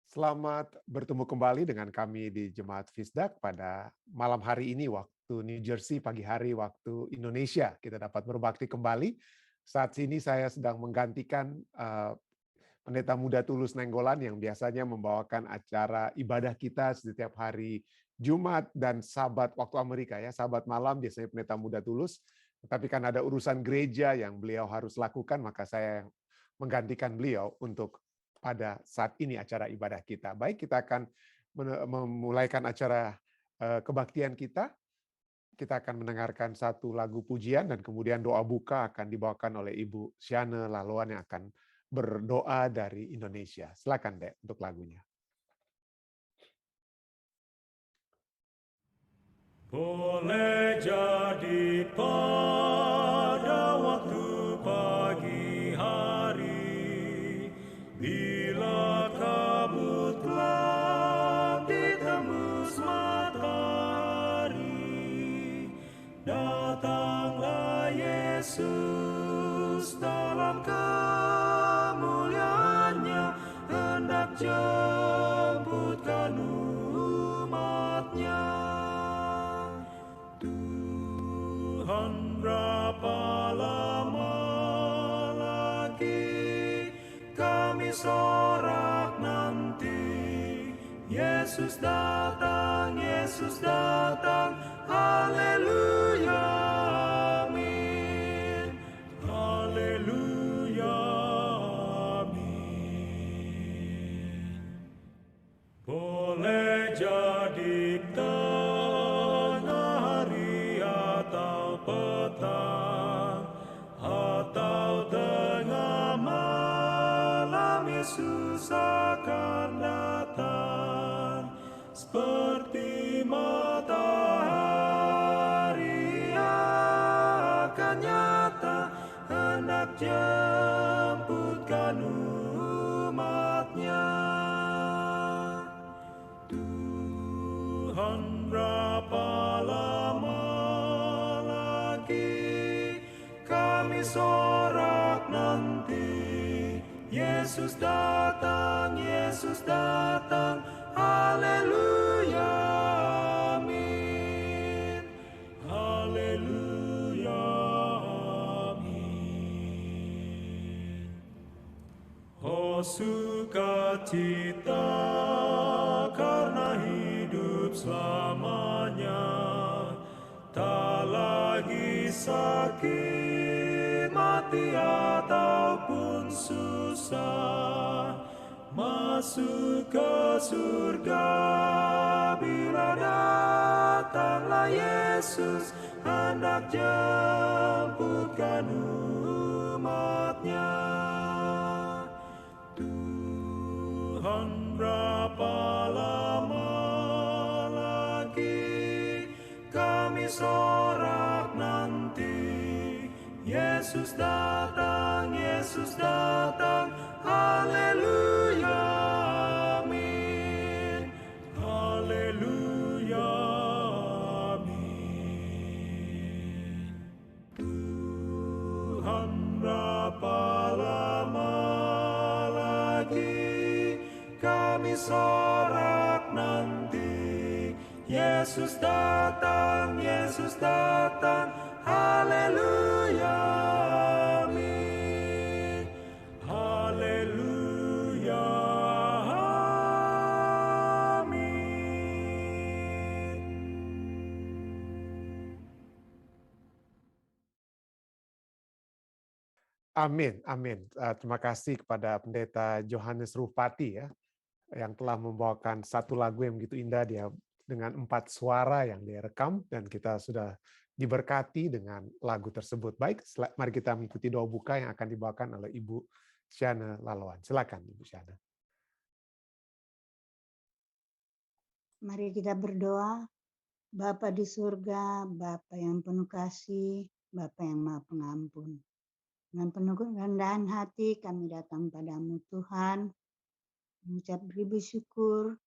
Selamat bertemu kembali dengan kami di Jemaat Fisdak pada malam hari ini waktu New Jersey, pagi hari waktu Indonesia. Kita dapat berbakti kembali. Saat ini saya sedang menggantikan Pendeta Muda Tulus Nenggolan yang biasanya membawakan acara ibadah kita setiap hari Jumat dan Sabat waktu Amerika ya. Sabat malam biasanya Pendeta Muda Tulus. Tetapi kan ada urusan gereja yang beliau harus lakukan, maka saya menggantikan beliau untuk pada saat ini acara ibadah kita. Baik, kita akan memulaikan acara kebaktian kita. Kita akan mendengarkan satu lagu pujian dan kemudian doa buka akan dibawakan oleh Ibu Siane Laloan yang akan berdoa dari Indonesia. Silakan, Dek, untuk lagunya. Boleh jadi pada waktu pagi hari, bila kabut gelap ditembus matahari, datanglah Yesus dalam kemuliaannya, hendak jemputkan umatnya. Tuhan, berapa lama lagi kami sorak nanti? Yesus datang, haleluya, amin. Haleluya, amin. Boleh jadi petang atau tengah malam, Yesus akan datang seperti matahari akan nyata, hendak jemputkan umatnya. Tuhan, berapa lama kami sorak nanti? Yesus datang, haleluya, amin. Haleluya, amin. Oh, sukacita karena hidup selamanya, tak lagi sakit, mati ataupun susah, masuk ke surga bila datanglah Yesus, hendak jemputkan umatnya. Tuhan, berapa lama lagi kami sorak nanti? Yesus datang, haleluya, amin. Haleluya, amin. Tuhan, berapa lama lagi kami sorak nanti? Yesus datang, haleluya, amin. Haleluya, amin. Amin, amin. Terima kasih kepada Pendeta Johannes Rupati ya, yang telah membawakan satu lagu yang begitu indah, dia dengan 4 suara yang dia rekam, dan kita sudah diberkati dengan lagu tersebut. Baik, mari kita mengikuti doa buka yang akan dibawakan oleh Ibu Siane Laloan. Silakan, Ibu Siane. Mari kita berdoa. Bapa di surga, Bapa yang penuh kasih, Bapa yang maha pengampun. Dengan penuh kerendahan hati kami datang padamu Tuhan, mengucap ribu syukur,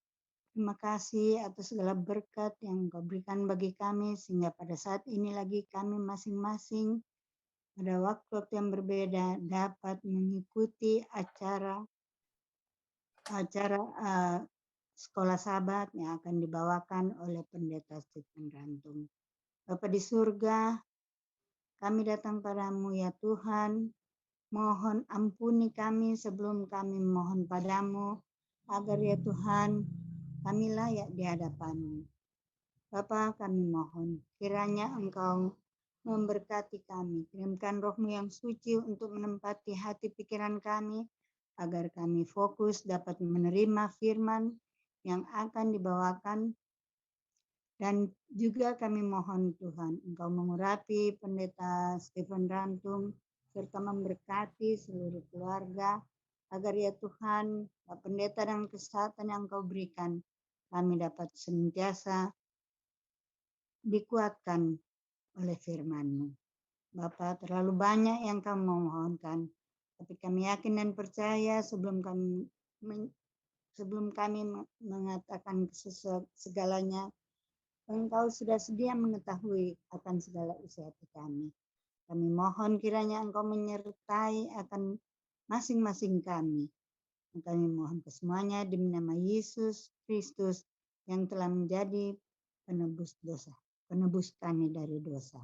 terima kasih atas segala berkat yang Engkau berikan bagi kami, sehingga pada saat ini lagi kami masing-masing pada waktu-waktu yang berbeda dapat mengikuti acara acara sekolah sahabat yang akan dibawakan oleh Pendeta Stephen Rantum. Bapa di surga, kami datang padamu ya Tuhan, mohon ampuni kami sebelum kami mohon padamu, agar ya Tuhan kami layak di hadapan-Mu. Bapa, kami mohon kiranya Engkau memberkati kami, kirimkan Roh-Mu yang suci untuk menempati hati pikiran kami, agar kami fokus dapat menerima firman yang akan dibawakan. Dan juga kami mohon Tuhan, Engkau mengurapi Pendeta Stephen Rantum, serta memberkati seluruh keluarga, agar ya Tuhan, Pendeta dan kesehatan yang Engkau berikan, kami dapat senantiasa dikuatkan oleh firman-Mu. Bapa, terlalu banyak yang kami mohonkan, tapi kami yakin dan percaya sebelum kami mengatakan segalanya, Engkau sudah sedia mengetahui akan segala isi hati kami. Kami mohon kiranya Engkau menyertai akan masing-masing kami. Kami mohon kesemuanya demi nama Yesus Kristus yang telah menjadi penebus dosa, penebus kami dari dosa.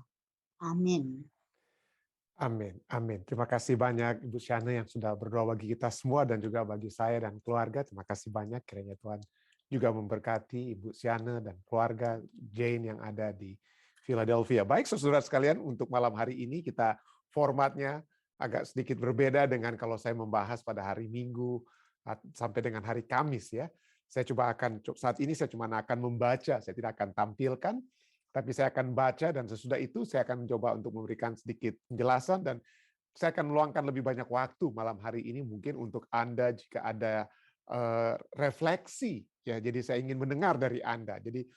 Amin. Amin, amin. Terima kasih banyak Ibu Shana yang sudah berdoa bagi kita semua dan juga bagi saya dan keluarga. Terima kasih banyak, kiranya Tuhan juga memberkati Ibu Shana dan keluarga Jane yang ada di Philadelphia. Baik, saudara sekalian, untuk malam hari ini kita formatnya agak sedikit berbeda dengan kalau saya membahas pada hari Minggu sampai dengan hari Kamis ya. Saat ini saya cuma akan membaca, saya tidak akan tampilkan. Tapi saya akan baca dan sesudah itu saya akan mencoba untuk memberikan sedikit penjelasan dan saya akan meluangkan lebih banyak waktu malam hari ini mungkin untuk Anda jika ada refleksi ya. Jadi saya ingin mendengar dari Anda. Jadi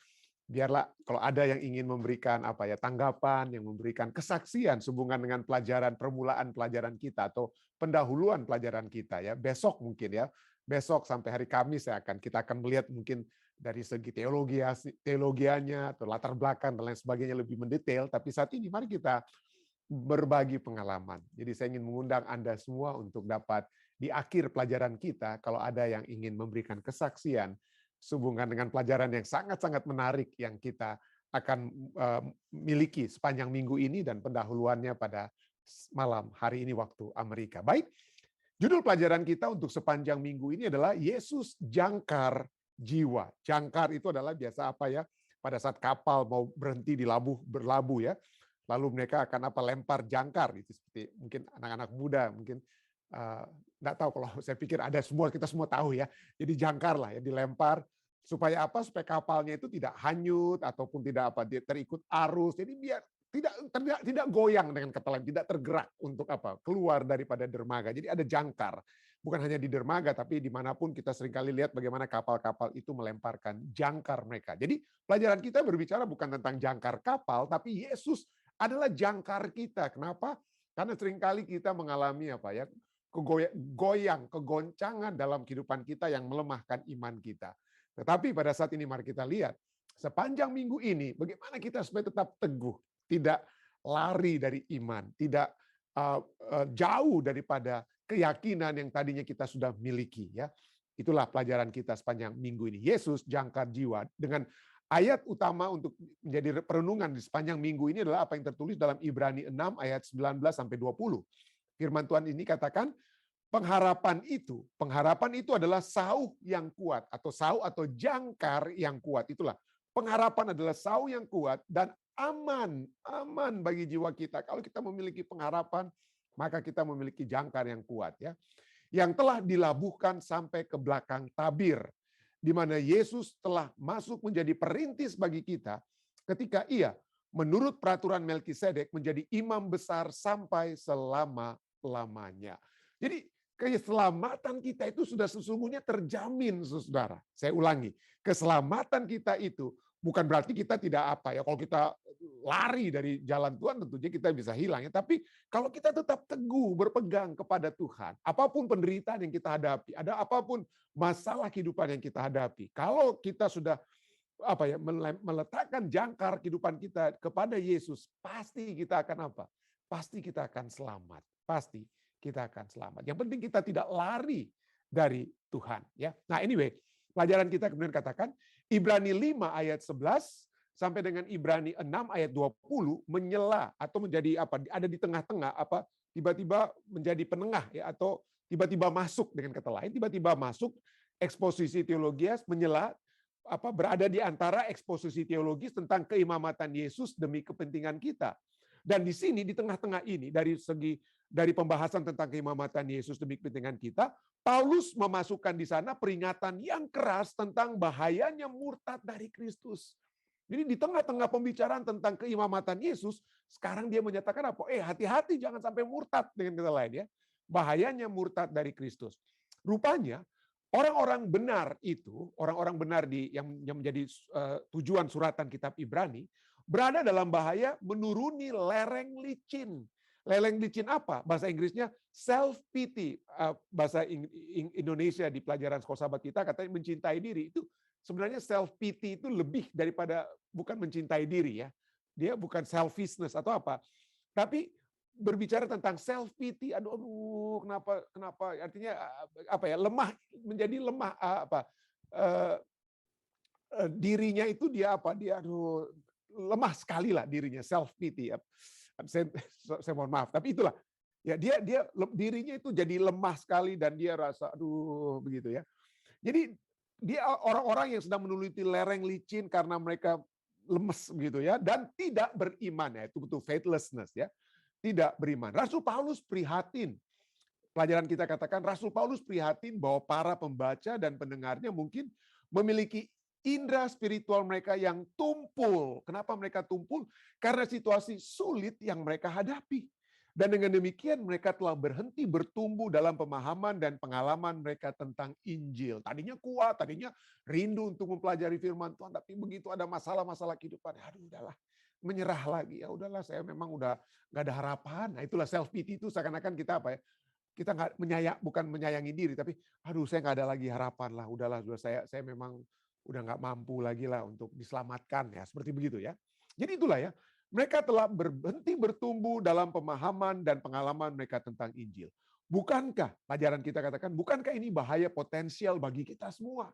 biarlah kalau ada yang ingin memberikan tanggapan, yang memberikan kesaksian sehubungan dengan permulaan pelajaran kita atau pendahuluan pelajaran kita ya. Besok mungkin ya. Besok sampai hari Kamis kita akan melihat mungkin dari segi teologianya atau latar belakang dan lain sebagainya lebih mendetail, tapi saat ini mari kita berbagi pengalaman. Jadi saya ingin mengundang Anda semua untuk dapat di akhir pelajaran kita, kalau ada yang ingin memberikan kesaksian sehubungan dengan pelajaran yang sangat-sangat menarik yang kita akan miliki sepanjang minggu ini dan pendahuluannya pada malam hari ini waktu Amerika. Baik, judul pelajaran kita untuk sepanjang minggu ini adalah Yesus jangkar jiwa. Jangkar itu adalah biasa pada saat kapal mau berhenti di berlabuh ya. Lalu mereka akan lempar jangkar itu seperti mungkin anak-anak muda mungkin enggak tahu, kalau saya pikir kita semua tahu ya. Jadi jangkar lah ya dilempar supaya supaya kapalnya itu tidak hanyut ataupun tidak dia terikut arus. Jadi biar tidak goyang dengan kata lain, tidak tergerak untuk keluar daripada dermaga. Jadi ada jangkar. Bukan hanya di dermaga, tapi dimanapun kita seringkali lihat bagaimana kapal-kapal itu melemparkan jangkar mereka. Jadi pelajaran kita berbicara bukan tentang jangkar kapal, tapi Yesus adalah jangkar kita. Kenapa? Karena seringkali kita mengalami kegoncangan dalam kehidupan kita yang melemahkan iman kita. Tetapi pada saat ini mari kita lihat, sepanjang minggu ini bagaimana kita supaya tetap teguh, tidak lari dari iman, tidak jauh daripada keyakinan yang tadinya kita sudah miliki ya. Itulah pelajaran kita sepanjang minggu ini. Yesus jangkar jiwa. Dengan ayat utama untuk menjadi perenungan di sepanjang minggu ini adalah apa yang tertulis dalam Ibrani 6 ayat 19 sampai 20. Firman Tuhan ini katakan, pengharapan itu adalah sauh yang kuat atau jangkar yang kuat. Itulah pengharapan adalah sauh yang kuat dan aman bagi jiwa kita. Kalau kita memiliki pengharapan, maka kita memiliki jangkar yang kuat ya. Yang telah dilabuhkan sampai ke belakang tabir, di mana Yesus telah masuk menjadi perintis bagi kita ketika ia menurut peraturan Melkisedek menjadi imam besar sampai selama-lamanya. Jadi keselamatan kita itu sudah sesungguhnya terjamin, saudara. Saya ulangi, keselamatan kita itu bukan berarti kita tidak kalau kita lari dari jalan Tuhan tentunya kita bisa hilang ya. Tapi kalau kita tetap teguh berpegang kepada Tuhan, apapun penderitaan yang kita hadapi, ada apapun masalah kehidupan yang kita hadapi, kalau kita sudah meletakkan jangkar kehidupan kita kepada Yesus, pasti kita akan Pasti kita akan selamat. Pasti kita akan selamat. Yang penting kita tidak lari dari Tuhan. Ya. Nah anyway, pelajaran kita kemudian katakan, Ibrani 5 ayat 11 sampai dengan Ibrani 6 ayat 20 menyela atau menjadi apa? Ada di tengah-tengah apa? Tiba-tiba menjadi penengah ya atau tiba-tiba masuk dengan kata lain, tiba-tiba masuk eksposisi teologis menyela apa berada di antara eksposisi teologis tentang keimamatan Yesus demi kepentingan kita. Dan di sini di tengah-tengah ini dari pembahasan tentang keimamatan Yesus demi kepentingan kita, Paulus memasukkan di sana peringatan yang keras tentang bahayanya murtad dari Kristus. Jadi di tengah-tengah pembicaraan tentang keimamatan Yesus, sekarang dia menyatakan apa? Hati-hati jangan sampai murtad dengan kata lain ya. Bahayanya murtad dari Kristus. Rupanya orang-orang benar itu, orang-orang benar yang menjadi tujuan suratan kitab Ibrani, berada dalam bahaya menuruni lereng licin. Lereng licin apa? Bahasa Inggrisnya self-pity. Bahasa Indonesia di pelajaran sekolah sahabat kita katanya mencintai diri. Itu sebenarnya self-pity itu lebih daripada bukan mencintai diri ya. Dia bukan selfishness atau apa. Tapi berbicara tentang self-pity, aduh kenapa artinya apa ya, lemah, menjadi lemah dirinya itu dia apa? Dia lemah sekali lah dirinya, self-pity. Saya mohon maaf, tapi itulah ya dia dirinya itu jadi lemah sekali dan dia rasa aduh begitu ya. Jadi dia orang-orang yang sedang meneliti lereng licin karena mereka lemes begitu ya dan tidak beriman ya, itu betul faithlessness ya. Tidak beriman. Rasul Paulus prihatin. Pelajaran kita katakan Rasul Paulus prihatin bahwa para pembaca dan pendengarnya mungkin memiliki indera spiritual mereka yang tumpul. Kenapa mereka tumpul? Karena situasi sulit yang mereka hadapi. Dan dengan demikian mereka telah berhenti bertumbuh dalam pemahaman dan pengalaman mereka tentang Injil. Tadinya kuat, tadinya rindu untuk mempelajari firman Tuhan, tapi begitu ada masalah-masalah kehidupan, aduh udahlah, menyerah lagi. Ya udahlah, saya memang udah nggak ada harapan. Nah itulah self-pity itu seakan-akan kita apa ya? Kita nggak bukan menyayangi diri, tapi aduh saya nggak ada lagi harapan lah. Udahlah, saya memang udah nggak mampu lagi lah untuk diselamatkan ya, seperti begitu ya. Jadi itulah ya, mereka telah berhenti bertumbuh dalam pemahaman dan pengalaman mereka tentang Injil. Bukankah, pelajaran kita katakan, bukankah ini bahaya potensial bagi kita semua?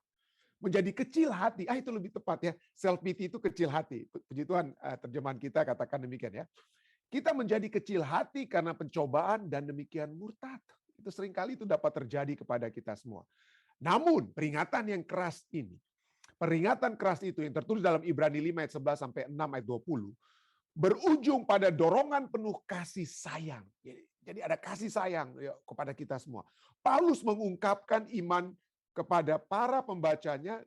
Menjadi kecil hati, itu lebih tepat ya, self-pity itu kecil hati. Puji Tuhan, terjemahan kita katakan demikian ya. Kita menjadi kecil hati karena pencobaan dan demikian murtad. Itu seringkali itu dapat terjadi kepada kita semua. Namun, peringatan yang keras ini, peringatan keras itu yang tertulis dalam Ibrani 5 ayat 11 sampai 6 ayat 20 berujung pada dorongan penuh kasih sayang. Jadi ada kasih sayang kepada kita semua. Paulus mengungkapkan iman kepada para pembacanya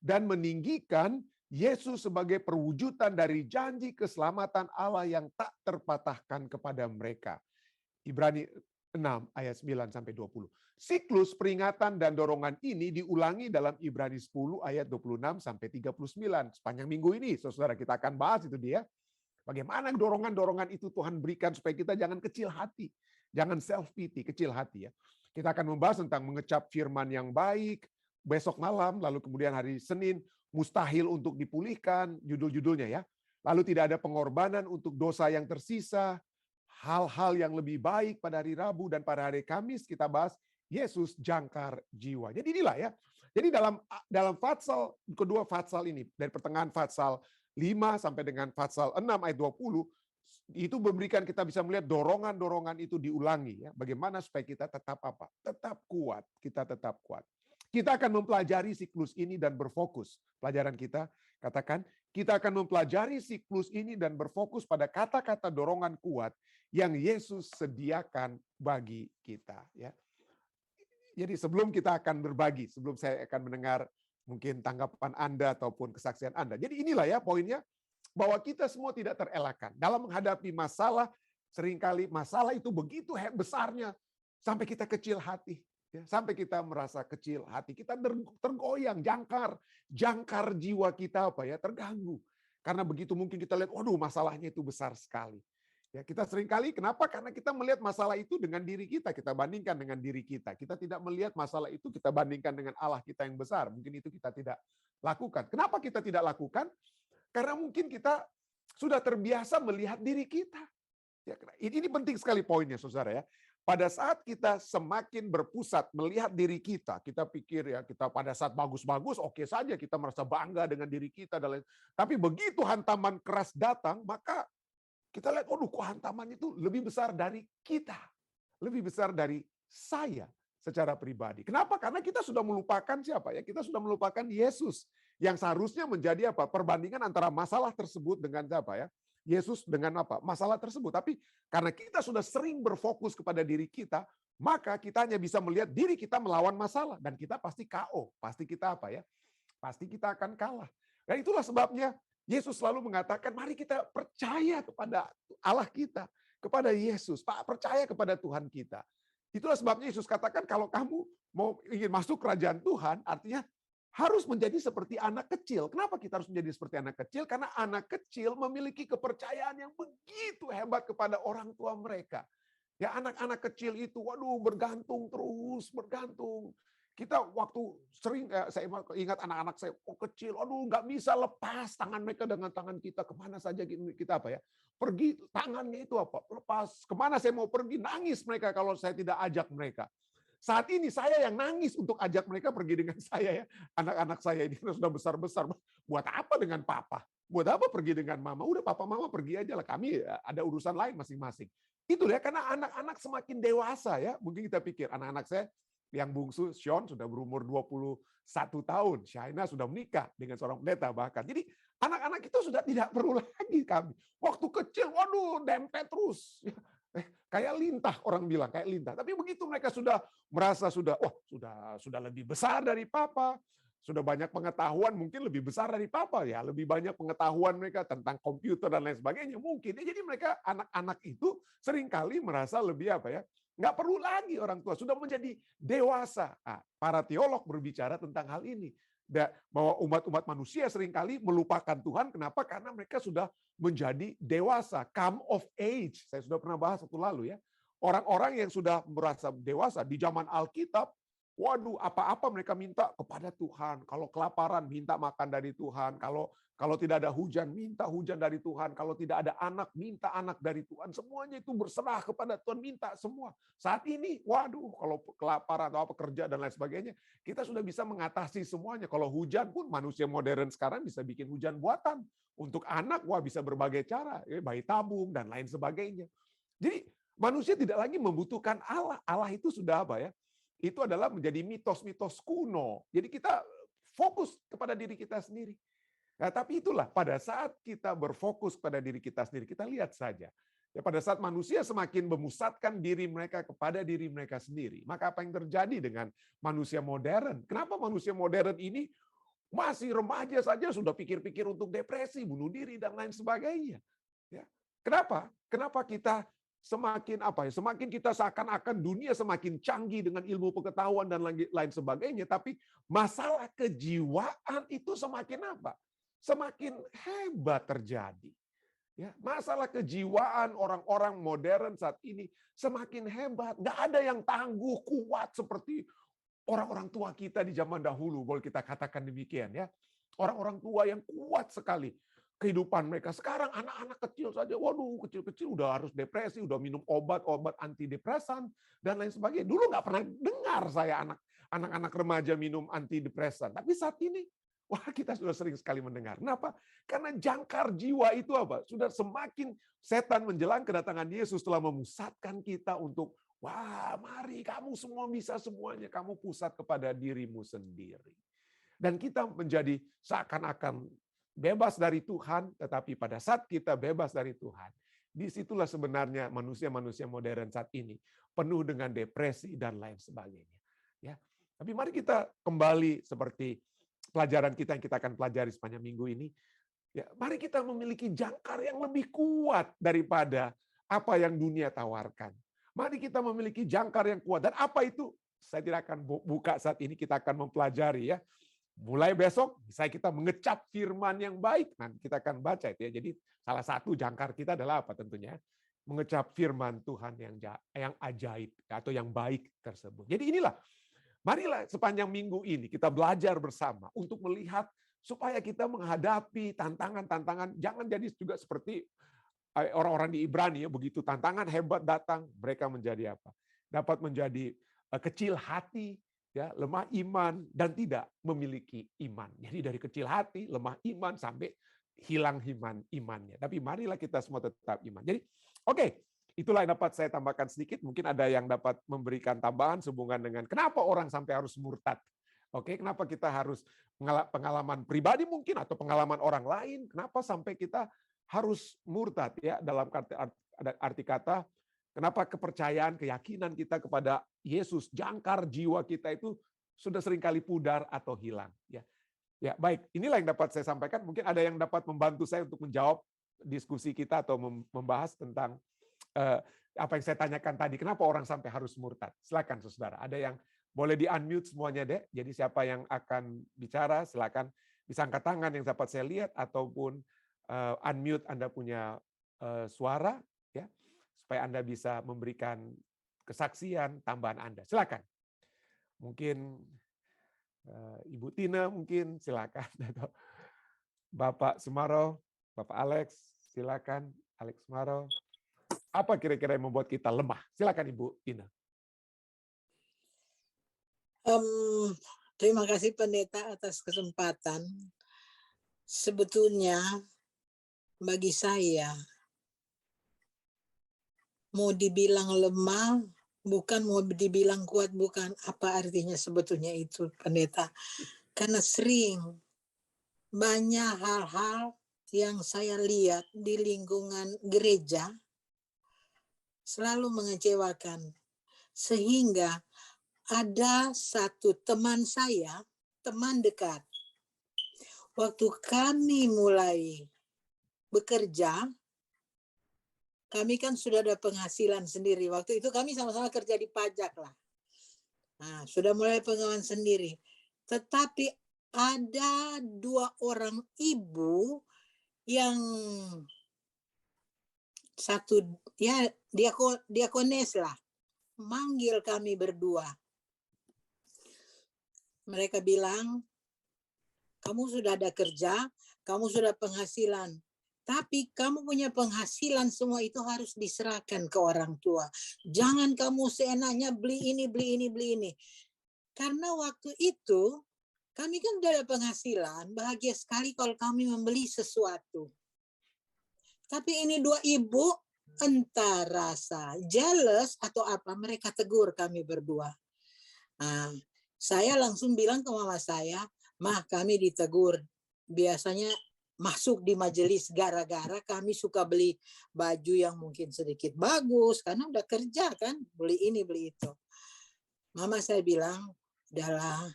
dan meninggikan Yesus sebagai perwujudan dari janji keselamatan Allah yang tak terpatahkan kepada mereka. Ibrani 6 ayat 9 sampai 20. Siklus peringatan dan dorongan ini diulangi dalam Ibrani 10 ayat 26 sampai 39. Sepanjang minggu ini saudara kita akan bahas itu dia. Bagaimana dorongan-dorongan itu Tuhan berikan supaya kita jangan kecil hati. Jangan self-pity, kecil hati ya. Kita akan membahas tentang mengecap firman yang baik besok malam, lalu kemudian hari Senin, mustahil untuk dipulihkan, judul-judulnya ya. Lalu tidak ada pengorbanan untuk dosa yang tersisa, hal-hal yang lebih baik pada hari Rabu dan pada hari Kamis kita bahas Yesus jangkar jiwa. Jadi inilah ya. Jadi dalam Fatsal, kedua Fatsal ini, dari pertengahan Fatsal 5 sampai dengan Fatsal 6 ayat 20, itu memberikan kita bisa melihat dorongan-dorongan itu diulangi ya. Bagaimana supaya kita tetap apa? Tetap kuat, kita tetap kuat. Kita akan mempelajari siklus ini dan berfokus. Pelajaran kita katakan, kita akan mempelajari siklus ini dan berfokus pada kata-kata dorongan kuat yang Yesus sediakan bagi kita ya. Jadi sebelum kita akan berbagi, sebelum saya akan mendengar mungkin tanggapan Anda ataupun kesaksian Anda. Jadi inilah ya poinnya, bahwa kita semua tidak terelakkan. Dalam menghadapi masalah, seringkali masalah itu begitu besarnya, sampai kita kecil hati. Sampai kita merasa kecil hati. Kita tergoyang, jangkar jiwa kita apa ya terganggu. Karena begitu mungkin kita lihat, waduh masalahnya itu besar sekali. Ya, kita seringkali, kenapa? Karena kita melihat masalah itu dengan diri kita bandingkan dengan diri kita. Kita tidak melihat masalah itu, kita bandingkan dengan Allah kita yang besar. Mungkin itu kita tidak lakukan. Kenapa kita tidak lakukan? Karena mungkin kita sudah terbiasa melihat diri kita. Ya, ini penting sekali poinnya, saudara ya. pada saat kita semakin berpusat melihat diri kita pikir ya kita pada saat bagus-bagus oke saja kita merasa bangga dengan diri kita dan lain. Tapi begitu hantaman keras datang, maka kita lihat, waduh kok hantaman itu lebih besar dari kita. Lebih besar dari saya secara pribadi. Kenapa? Karena kita sudah melupakan siapa ya? Kita sudah melupakan Yesus yang seharusnya menjadi apa? Perbandingan antara masalah tersebut dengan siapa ya? Yesus dengan apa? Masalah tersebut. Tapi karena kita sudah sering berfokus kepada diri kita, maka kita hanya bisa melihat diri kita melawan masalah dan kita pasti KO. Pasti kita apa ya? Pasti kita akan kalah. Dan itulah sebabnya Yesus selalu mengatakan, mari kita percaya kepada Allah kita, kepada Yesus, Pak, percaya kepada Tuhan kita. Itulah sebabnya Yesus katakan kalau kamu mau ingin masuk kerajaan Tuhan, artinya harus menjadi seperti anak kecil. Kenapa kita harus menjadi seperti anak kecil? Karena anak kecil memiliki kepercayaan yang begitu hebat kepada orang tua mereka. Ya anak-anak kecil itu, waduh bergantung terus, bergantung. Kita waktu sering, saya ingat anak-anak saya kecil, aduh nggak bisa lepas tangan mereka dengan tangan kita. Kemana saja kita apa ya, pergi tangannya itu apa, lepas. Kemana saya mau pergi, nangis mereka kalau saya tidak ajak mereka. Saat ini saya yang nangis untuk ajak mereka pergi dengan saya ya. Anak-anak saya ini sudah besar-besar. Buat apa dengan papa? Buat apa pergi dengan mama? Udah papa mama pergi aja lah. Kami ada urusan lain masing-masing. Itu ya karena anak-anak semakin dewasa ya. Mungkin kita pikir anak-anak saya yang bungsu Sean sudah berumur 21 tahun. Shaina sudah menikah dengan seorang pendeta bahkan. Jadi anak-anak itu sudah tidak perlu lagi kami. Waktu kecil, waduh dempet terus. Kayak lintah orang bilang, kayak lintah. Tapi begitu mereka sudah merasa sudah lebih besar dari papa, sudah banyak pengetahuan mungkin lebih besar dari papa ya, lebih banyak pengetahuan mereka tentang komputer dan lain sebagainya mungkin. Jadi mereka anak-anak itu seringkali merasa lebih apa ya? Nggak perlu lagi orang tua, sudah menjadi dewasa. Nah, para teolog berbicara tentang hal ini. Bahwa umat-umat manusia seringkali melupakan Tuhan. Kenapa? Karena mereka sudah menjadi dewasa, come of age. Saya sudah pernah bahas waktu lalu ya. Orang-orang yang sudah merasa dewasa di zaman Alkitab, waduh, apa-apa mereka minta kepada Tuhan. Kalau kelaparan, minta makan dari Tuhan. Kalau tidak ada hujan, minta hujan dari Tuhan. Kalau tidak ada anak, minta anak dari Tuhan. Semuanya itu berserah kepada Tuhan, minta semua. Saat ini, waduh, kalau kelaparan atau apa kerja dan lain sebagainya, kita sudah bisa mengatasi semuanya. Kalau hujan pun manusia modern sekarang bisa bikin hujan buatan. Untuk anak, wah bisa berbagai cara, bayi tabung dan lain sebagainya. Jadi manusia tidak lagi membutuhkan Allah. Allah itu sudah apa ya? Itu adalah menjadi mitos-mitos kuno. Jadi kita fokus kepada diri kita sendiri. Nah, tapi itulah pada saat kita berfokus pada diri kita sendiri, kita lihat saja. Ya, pada saat manusia semakin memusatkan diri mereka kepada diri mereka sendiri, maka apa yang terjadi dengan manusia modern? Kenapa manusia modern ini masih remaja saja sudah pikir-pikir untuk depresi, bunuh diri dan lain sebagainya? Ya. Kenapa? Kenapa kita semakin apa ya? Semakin kita seakan-akan dunia semakin canggih dengan ilmu pengetahuan dan lain sebagainya, tapi masalah kejiwaan itu semakin apa? Semakin hebat terjadi. Ya, masalah kejiwaan orang-orang modern saat ini semakin hebat. Nggak ada yang tangguh, kuat seperti orang-orang tua kita di zaman dahulu, boleh kita katakan demikian ya. Orang-orang tua yang kuat sekali kehidupan mereka. Sekarang anak-anak kecil saja, waduh kecil-kecil udah harus depresi, udah minum obat antidepresan dan lain sebagainya. Dulu nggak pernah dengar saya anak-anak remaja minum antidepresan, tapi saat ini wah, kita sudah sering sekali mendengar. Kenapa? Karena jangkar jiwa itu apa? Sudah semakin setan menjelang kedatangan Yesus telah memusatkan kita untuk, wah, mari kamu semua bisa semuanya. Kamu pusat kepada dirimu sendiri. Dan kita menjadi seakan-akan bebas dari Tuhan, tetapi pada saat kita bebas dari Tuhan, disitulah sebenarnya manusia-manusia modern saat ini penuh dengan depresi dan lain sebagainya. Ya, tapi mari kita kembali seperti pelajaran kita yang kita akan pelajari sepanjang minggu ini, ya, mari kita memiliki jangkar yang lebih kuat daripada apa yang dunia tawarkan. Mari kita memiliki jangkar yang kuat. Dan apa itu? Saya tidak akan buka saat ini, kita akan mempelajari ya. Mulai besok, saya kita mengecap firman yang baik. Nanti kita akan baca itu ya. Jadi salah satu jangkar kita adalah apa tentunya? Mengecap firman Tuhan yang ajaib atau yang baik tersebut. Jadi inilah, marilah sepanjang minggu ini kita belajar bersama untuk melihat supaya kita menghadapi tantangan-tantangan. Jangan jadi juga seperti orang-orang di Ibrani ya, begitu tantangan hebat datang, mereka menjadi apa? dapat menjadi kecil hati, ya, lemah iman, dan tidak memiliki iman. Jadi dari kecil hati, lemah iman, sampai hilang imannya. Tapi marilah kita semua tetap iman. Jadi, oke, itulah yang dapat saya tambahkan sedikit. Mungkin ada yang dapat memberikan tambahan sehubungan dengan kenapa orang sampai harus murtad. Oke, kenapa kita harus pengalaman pribadi mungkin atau pengalaman orang lain, kenapa sampai kita harus murtad, ya, dalam arti kata kenapa kepercayaan, keyakinan kita kepada Yesus, jangkar jiwa kita itu sudah seringkali pudar atau hilang, ya. Ya, baik, inilah yang dapat saya sampaikan. Mungkin ada yang dapat membantu saya untuk menjawab diskusi kita atau membahas tentang apa yang saya tanyakan tadi, kenapa orang sampai harus murtad. Silakan saudara, ada yang boleh di-unmute semuanya deh. Jadi siapa yang akan bicara, silakan bisa angkat tangan yang dapat saya lihat, ataupun unmute Anda punya suara, ya, supaya Anda bisa memberikan kesaksian tambahan Anda. Silakan. Mungkin Ibu Tina mungkin silakan, atau Bapak Sumaro, Bapak Alex, silakan Alex Sumaro. Apa kira-kira yang membuat kita lemah? Silakan Ibu Tina. Terima kasih pendeta atas kesempatan. Sebetulnya bagi saya, mau dibilang lemah, bukan, mau dibilang kuat, bukan. Apa artinya sebetulnya itu, pendeta? Karena sering banyak hal-hal yang saya lihat di lingkungan gereja selalu mengecewakan. Sehingga ada satu teman saya, teman dekat. Waktu kami mulai bekerja, kami kan sudah ada penghasilan sendiri. Waktu itu kami sama-sama kerja di pajak lah. Nah, sudah mulai penghasilan sendiri. Tetapi ada 2 orang ibu yang satu, ya, diakones lah, manggil kami berdua. Mereka bilang, kamu sudah ada kerja, kamu sudah penghasilan. Tapi kamu punya penghasilan semua itu harus diserahkan ke orang tua. Jangan kamu seenaknya beli ini, beli ini, beli ini. Karena waktu itu kami kan sudah ada penghasilan, bahagia sekali kalau kami membeli sesuatu. Tapi ini 2 ibu entah rasa jealous atau apa, mereka tegur kami berdua. Nah, saya langsung bilang ke mama saya, "Mah, kami ditegur. Biasanya masuk di majelis gara-gara kami suka beli baju yang mungkin sedikit bagus karena udah kerja kan, beli ini beli itu." Mama saya bilang, "Udahlah,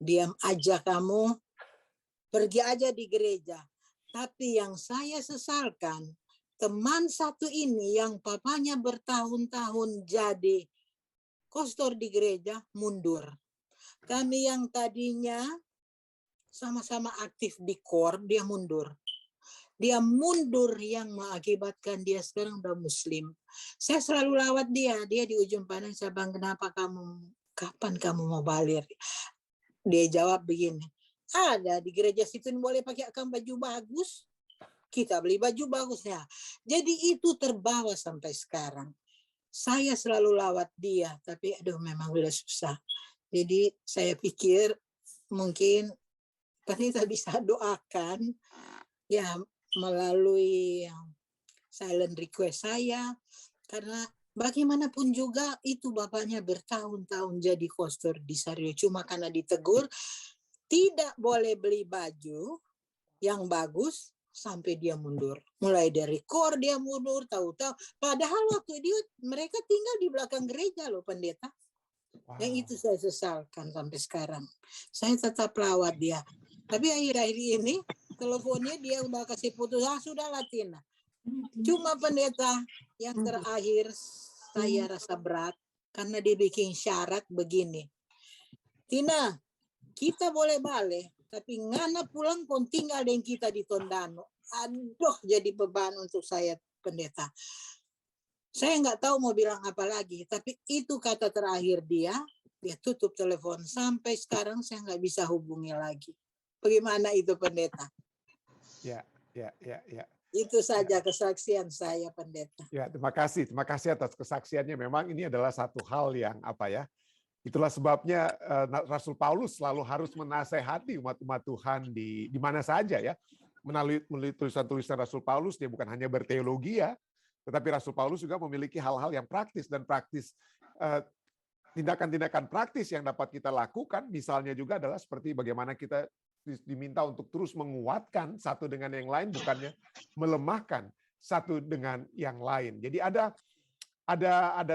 diam aja kamu, pergi aja di gereja." Tapi yang saya sesalkan, teman satu ini yang papanya bertahun-tahun jadi kostor di gereja mundur. Kami yang tadinya sama-sama aktif di KOR, dia mundur. Dia mundur yang mengakibatkan dia sekarang udah Muslim. Saya selalu lawat dia di ujung pandang. Saya bilang, kapan kamu mau balik? Dia jawab begini, ada di gereja situ boleh pakai baju bagus, kita beli baju bagusnya. Jadi itu terbawa sampai sekarang. Saya selalu lawat dia, tapi aduh memang udah susah. Jadi saya pikir mungkin kita bisa doakan ya melalui silent request saya, karena bagaimanapun juga itu bapaknya bertahun-tahun jadi kostor di Sario, cuma karena ditegur tidak boleh beli baju yang bagus sampai dia mundur. Mulai dari KOR dia mundur, tahu-tahu padahal waktu dia mereka tinggal di belakang gereja loh, pendeta. Wow. Yang itu saya sesalkan sampai sekarang. Saya tetap lawat dia. Tapi akhir-akhir ini teleponnya dia udah kasih putus, sudah Latina. Cuma pendeta yang terakhir saya rasa berat karena dia bikin syarat begini. Tina, kita boleh balik, tapi ngana pulang pun tinggal dengan kita di Tondano. Aduh, jadi beban untuk saya, pendeta. Saya nggak tahu mau bilang apa lagi, tapi itu kata terakhir dia tutup telepon. Sampai sekarang saya nggak bisa hubungi lagi. Bagaimana itu, pendeta? Ya. Itu saja kesaksian saya, Pendeta. Ya, terima kasih atas kesaksiannya. Memang ini adalah satu hal yang itulah sebabnya Rasul Paulus selalu harus menasehati umat-umat Tuhan di mana saja ya. Melalui tulisan-tulisan Rasul Paulus, dia bukan hanya berteologi ya, tetapi Rasul Paulus juga memiliki hal-hal yang praktis dan praktis. Tindakan-tindakan praktis yang dapat kita lakukan, misalnya juga adalah seperti bagaimana kita diminta untuk terus menguatkan satu dengan yang lain, bukannya melemahkan satu dengan yang lain. Jadi ada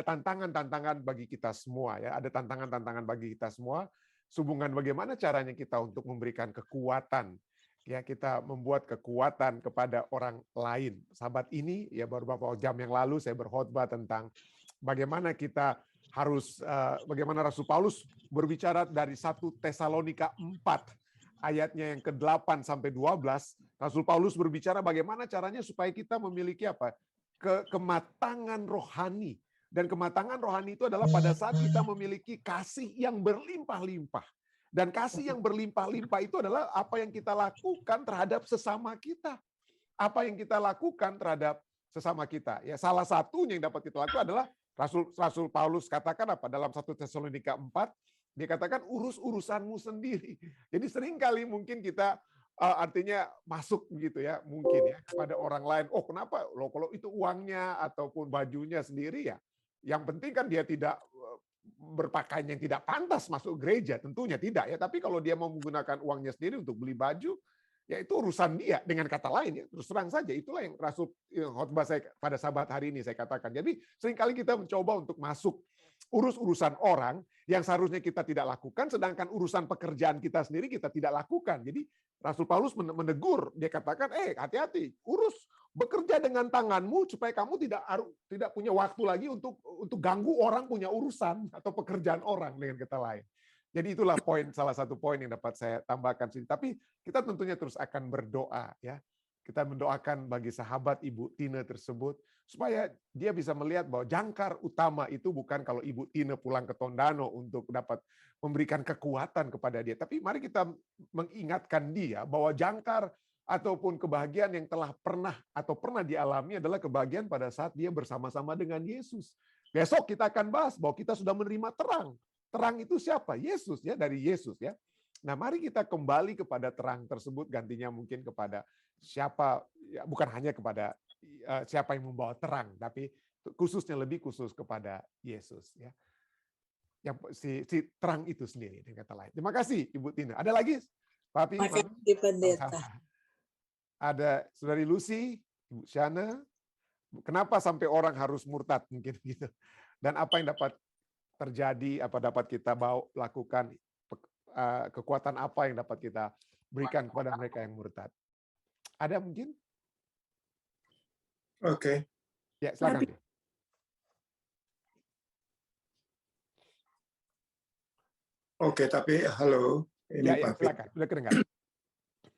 tantangan-tantangan bagi kita semua ya, ada tantangan-tantangan bagi kita semua. Hubungan bagaimana caranya kita untuk memberikan kekuatan ya, kita membuat kekuatan kepada orang lain. Sahabat ini ya, baru beberapa jam yang lalu saya berkhotbah tentang bagaimana kita harus bagaimana Rasul Paulus berbicara dari 1 Tesalonika 4 ayatnya yang ke-8 sampai 12, Rasul Paulus berbicara bagaimana caranya supaya kita memiliki kematangan rohani. Dan kematangan rohani itu adalah pada saat kita memiliki kasih yang berlimpah-limpah. Dan kasih yang berlimpah-limpah itu adalah apa yang kita lakukan terhadap sesama kita. Apa yang kita lakukan terhadap sesama kita. Ya, salah satunya yang dapat kita lakukan adalah Rasul Paulus katakan dalam 1 Tesalonika 4, dia katakan urus-urusanmu sendiri. Jadi seringkali mungkin kita artinya masuk begitu ya, mungkin ya kepada orang lain. Oh, kenapa? Loh, kalau itu uangnya ataupun bajunya sendiri ya. Yang penting kan dia tidak berpakaian yang tidak pantas masuk gereja, tentunya tidak ya. Tapi kalau dia mau menggunakan uangnya sendiri untuk beli baju, ya itu urusan dia. Dengan kata lain ya, terus terang saja itulah yang Rasul khotbah saya pada Sabat hari ini saya katakan. Jadi seringkali kita mencoba untuk masuk urus-urusan orang yang seharusnya kita tidak lakukan, sedangkan urusan pekerjaan kita sendiri kita tidak lakukan. Jadi Rasul Paulus menegur, dia katakan, hati-hati, urus, bekerja dengan tanganmu supaya kamu tidak punya waktu lagi untuk ganggu orang punya urusan atau pekerjaan orang, dengan kata lain. Jadi itulah salah satu poin yang dapat saya tambahkan sini. Tapi kita tentunya terus akan berdoa ya. Kita mendoakan bagi sahabat Ibu Tina tersebut supaya dia bisa melihat bahwa jangkar utama itu bukan kalau Ibu Tina pulang ke Tondano untuk dapat memberikan kekuatan kepada dia. Tapi mari kita mengingatkan dia bahwa jangkar ataupun kebahagiaan yang telah pernah dialami adalah kebahagiaan pada saat dia bersama-sama dengan Yesus. Besok kita akan bahas bahwa kita sudah menerima terang. Terang itu siapa? Yesus ya, dari Yesus ya. Nah, mari kita kembali kepada terang tersebut, gantinya mungkin kepada siapa, ya, bukan hanya kepada siapa yang membawa terang, tapi khususnya lebih khusus kepada Yesus ya. Yang si terang itu sendiri dengan kata lain. Terima kasih Ibu Tina. Ada lagi? Papi? Terima kasih, Pendeta. Ada Saudari Lucy, Ibu Shana. Kenapa sampai orang harus murtad mungkin gitu? Dan apa yang dapat terjadi, apa dapat kita lakukan, kekuatan apa yang dapat kita berikan kepada mereka yang murtad? Ada mungkin? Oke. Ya, silakan. Oke, tapi halo, ini ya, Papi. silakan. Sudah kedengar.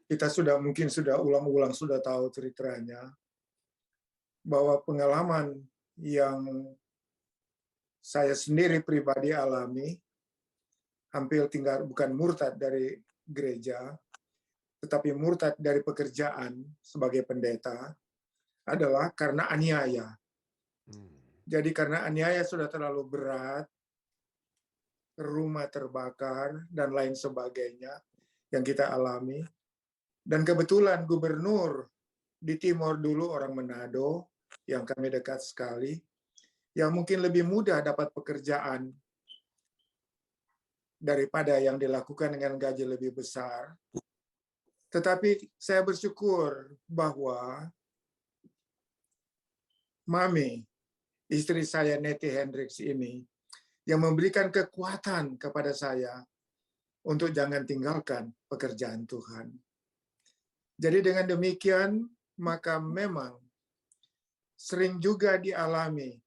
Kita mungkin sudah ulang-ulang sudah tahu ceritanya bahwa pengalaman yang saya sendiri pribadi alami, hampir tinggal bukan murtad dari gereja, tetapi murtad dari pekerjaan sebagai pendeta, adalah karena aniaya. Jadi karena aniaya sudah terlalu berat, rumah terbakar, dan lain sebagainya yang kita alami. Dan kebetulan gubernur di Timor dulu orang Manado, yang kami dekat sekali, yang mungkin lebih mudah dapat pekerjaan daripada yang dilakukan dengan gaji lebih besar. Tetapi saya bersyukur bahwa Mami, istri saya Nettie Hendricks ini, yang memberikan kekuatan kepada saya untuk jangan tinggalkan pekerjaan Tuhan. Jadi dengan demikian, maka memang sering juga dialami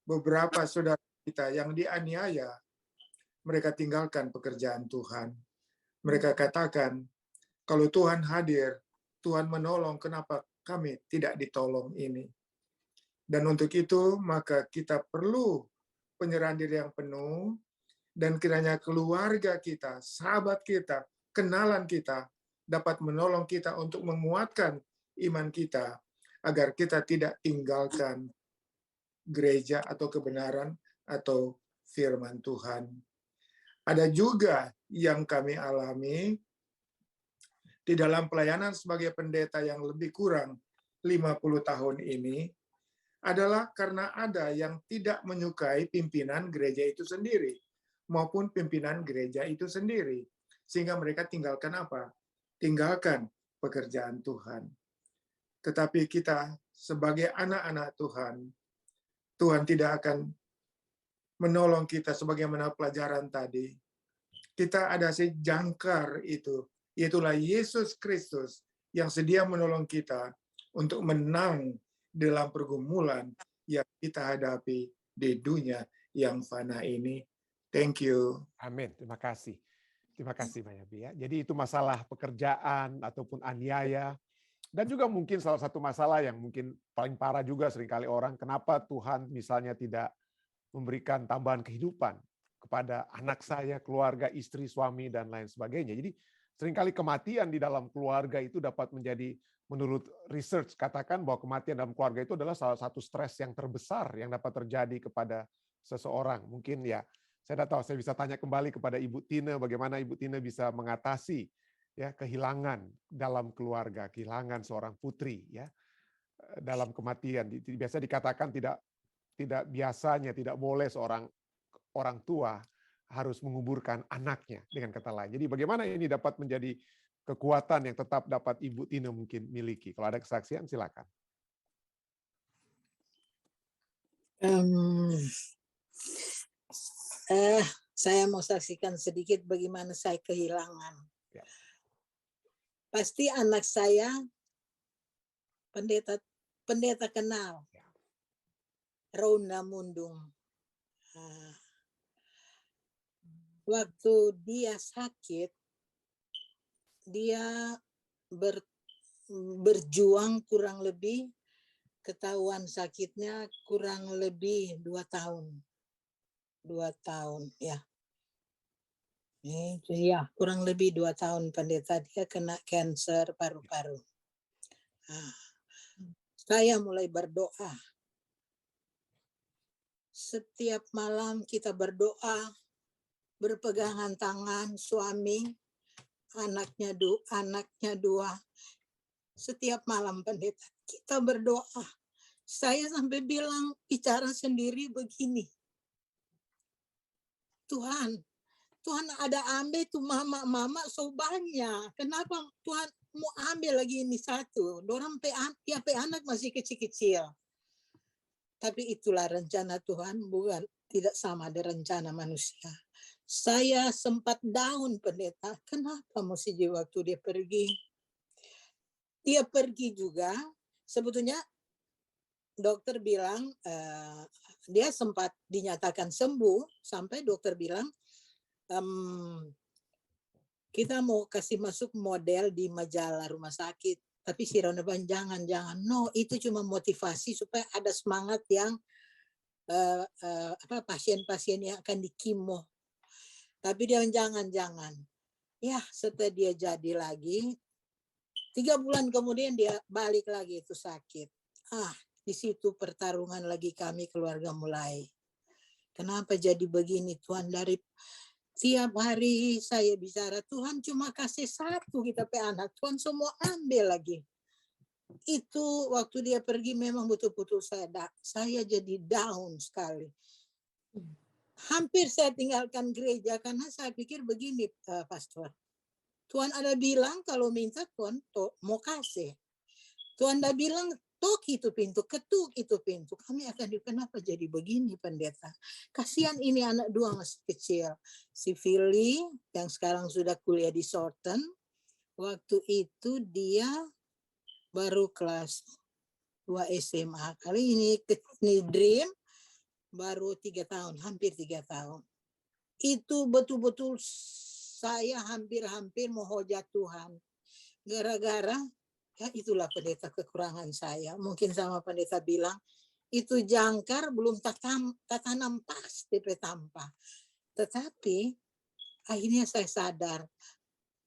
beberapa saudara kita yang dianiaya, mereka tinggalkan pekerjaan Tuhan. Mereka katakan, kalau Tuhan hadir, Tuhan menolong, kenapa kami tidak ditolong ini? Dan untuk itu, maka kita perlu penyerahan diri yang penuh, dan kiranya keluarga kita, sahabat kita, kenalan kita, dapat menolong kita untuk menguatkan iman kita, agar kita tidak tinggalkan gereja atau kebenaran atau firman Tuhan. Ada juga yang kami alami di dalam pelayanan sebagai pendeta yang lebih kurang 50 tahun ini, adalah karena ada yang tidak menyukai pimpinan gereja itu sendiri, maupun pimpinan gereja itu sendiri. Sehingga mereka tinggalkan apa? Tinggalkan pekerjaan Tuhan. Tetapi kita sebagai anak-anak Tuhan, Tuhan tidak akan menolong kita sebagaimana pelajaran tadi. Kita ada si jangkar itu, yaitulah Yesus Kristus yang sedia menolong kita untuk menang dalam pergumulan yang kita hadapi di dunia yang fana ini. Thank you. Amin. Terima kasih. Terima kasih Mayabi ya. Jadi itu masalah pekerjaan ataupun aniaya. Dan juga mungkin salah satu masalah yang mungkin paling parah juga seringkali orang, kenapa Tuhan misalnya tidak memberikan tambahan kehidupan kepada anak saya, keluarga, istri, suami, dan lain sebagainya. Jadi seringkali kematian di dalam keluarga itu dapat menjadi, menurut research katakan bahwa kematian dalam keluarga itu adalah salah satu stres yang terbesar yang dapat terjadi kepada seseorang. Mungkin ya, saya tidak tahu, saya bisa tanya kembali kepada Ibu Tina, bagaimana Ibu Tina bisa mengatasi ya kehilangan dalam keluarga, kehilangan seorang putri ya dalam kematian. Biasa dikatakan tidak biasanya, tidak boleh seorang orang tua harus menguburkan anaknya, dengan kata lain. Jadi bagaimana ini dapat menjadi kekuatan yang tetap dapat Ibu Tina mungkin miliki? Kalau ada kesaksian, silakan. Saya mau saksikan sedikit bagaimana saya kehilangan. Ya. Pasti anak saya pendeta kenal, Ya. Rona Mundung. Waktu dia sakit, dia berjuang kurang lebih, ketahuan sakitnya kurang lebih 2 tahun. 2 tahun, ya. Itu ya, kurang lebih 2 tahun pendeta, dia kena kanker paru-paru. Saya mulai berdoa. Setiap malam kita berdoa, berpegangan tangan, suami, anaknya 2. Setiap malam pendeta kita berdoa. Saya sampai bilang, bicara sendiri begini. Tuhan ada ambil tuh mama so banyak. Kenapa Tuhan mau ambil lagi ini satu? Dorang tiap anak masih kecil-kecil. Tapi itulah rencana Tuhan, bukan tidak sama dengan rencana manusia. Saya sempat down pendeta. Kenapa mesti waktu dia pergi? Dia pergi juga. Sebetulnya dokter bilang dia sempat dinyatakan sembuh sampai dokter bilang kita mau kasih masuk model di majalah rumah sakit. Tapi si Ronaban jangan. No, itu cuma motivasi supaya ada semangat yang pasien-pasien yang akan dikimo. Tapi dia jangan. Ya, setelah dia jadi lagi, 3 bulan kemudian dia balik lagi itu sakit. Di situ pertarungan lagi kami keluarga mulai. Kenapa jadi begini Tuhan? Dari tiap hari saya bicara, Tuhan cuma kasih 1 kita pe anak. Tuhan semua ambil lagi. Itu waktu dia pergi memang betul-betul saya jadi down sekali. Hampir saya tinggalkan gereja karena saya pikir begini, Pastor. Tuhan ada bilang kalau minta Tuhan mau kasih. Tuhan ada bilang ketuk itu pintu. Kami akan kenapa jadi begini pendeta? Kasihan ini anak 2 masih kecil. Si Philly yang sekarang sudah kuliah di Sorten. Waktu itu dia baru kelas 2 SMA. Kali ini Dream baru 3 tahun, hampir 3 tahun. Itu betul-betul saya hampir mau hujat Tuhan. Gara-gara ya itulah pendeta kekurangan saya. Mungkin sama pendeta bilang, itu jangkar belum tatanam pas DP tanpa. Tetapi akhirnya saya sadar.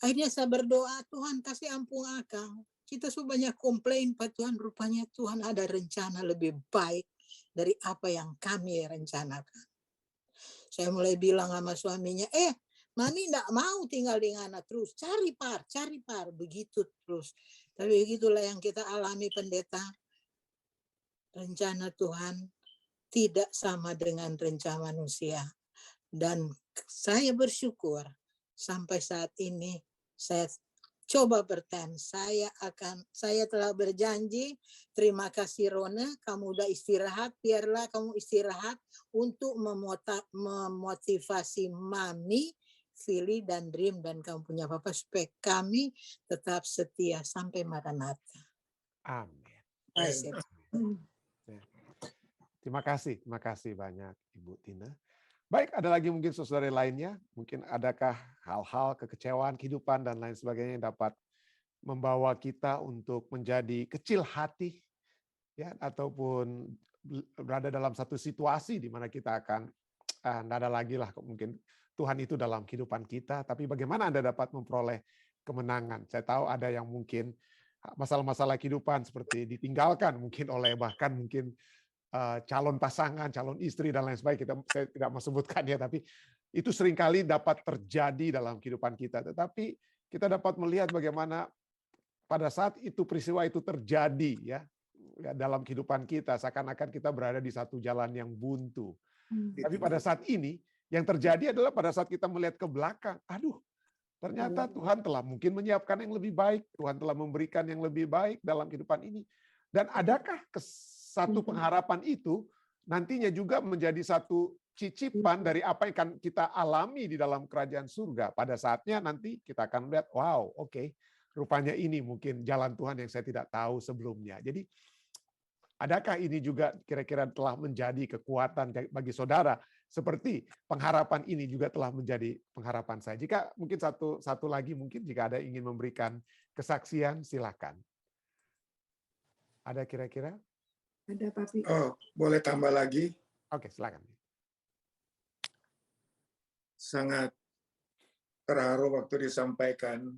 Akhirnya saya berdoa, Tuhan kasih ampun akang. Kita sudah banyak komplain, Pak Tuhan, rupanya Tuhan ada rencana lebih baik dari apa yang kami rencanakan. Saya mulai bilang sama suaminya, Mami enggak mau tinggal di Ngana terus, cari par, begitu terus. Tapi begitulah yang kita alami, pendeta. Rencana Tuhan tidak sama dengan rencana manusia. Dan saya bersyukur sampai saat ini saya coba bertahan. Saya telah berjanji, terima kasih Rona, kamu udah istirahat, biarlah kamu istirahat untuk memotivasi Mami, Philly dan Dream dan kamu punya Papa supaya kami tetap setia sampai Maranatha. Amin. Terima kasih banyak Ibu Tina. Baik, ada lagi mungkin saudara lainnya, mungkin adakah hal-hal kekecewaan kehidupan dan lain sebagainya yang dapat membawa kita untuk menjadi kecil hati, ya, ataupun berada dalam satu situasi di mana kita akan tidak ada lagi lah mungkin Tuhan itu dalam kehidupan kita, tapi bagaimana Anda dapat memperoleh kemenangan? Saya tahu ada yang mungkin masalah-masalah kehidupan seperti ditinggalkan mungkin oleh bahkan mungkin calon pasangan, calon istri dan lain sebagainya. Saya tidak mau sebutkan ya, tapi itu seringkali dapat terjadi dalam kehidupan kita. Tetapi kita dapat melihat bagaimana pada saat itu peristiwa itu terjadi ya dalam kehidupan kita, seakan-akan kita berada di satu jalan yang buntu. Tapi pada saat ini yang terjadi adalah pada saat kita melihat ke belakang, aduh, ternyata Tuhan telah mungkin menyiapkan yang lebih baik, Tuhan telah memberikan yang lebih baik dalam kehidupan ini. Dan adakah satu pengharapan itu nantinya juga menjadi satu cicipan dari apa yang akan kita alami di dalam kerajaan surga. Pada saatnya nanti kita akan melihat, wow, oke, rupanya ini mungkin jalan Tuhan yang saya tidak tahu sebelumnya. Jadi adakah ini juga kira-kira telah menjadi kekuatan bagi saudara, seperti pengharapan ini juga telah menjadi pengharapan saya. Jika mungkin satu lagi, mungkin jika ada ingin memberikan kesaksian, silakan. Ada kira-kira? Ada Papi. Oh, boleh tambah lagi? Oke, silakan. Sangat terharu waktu disampaikan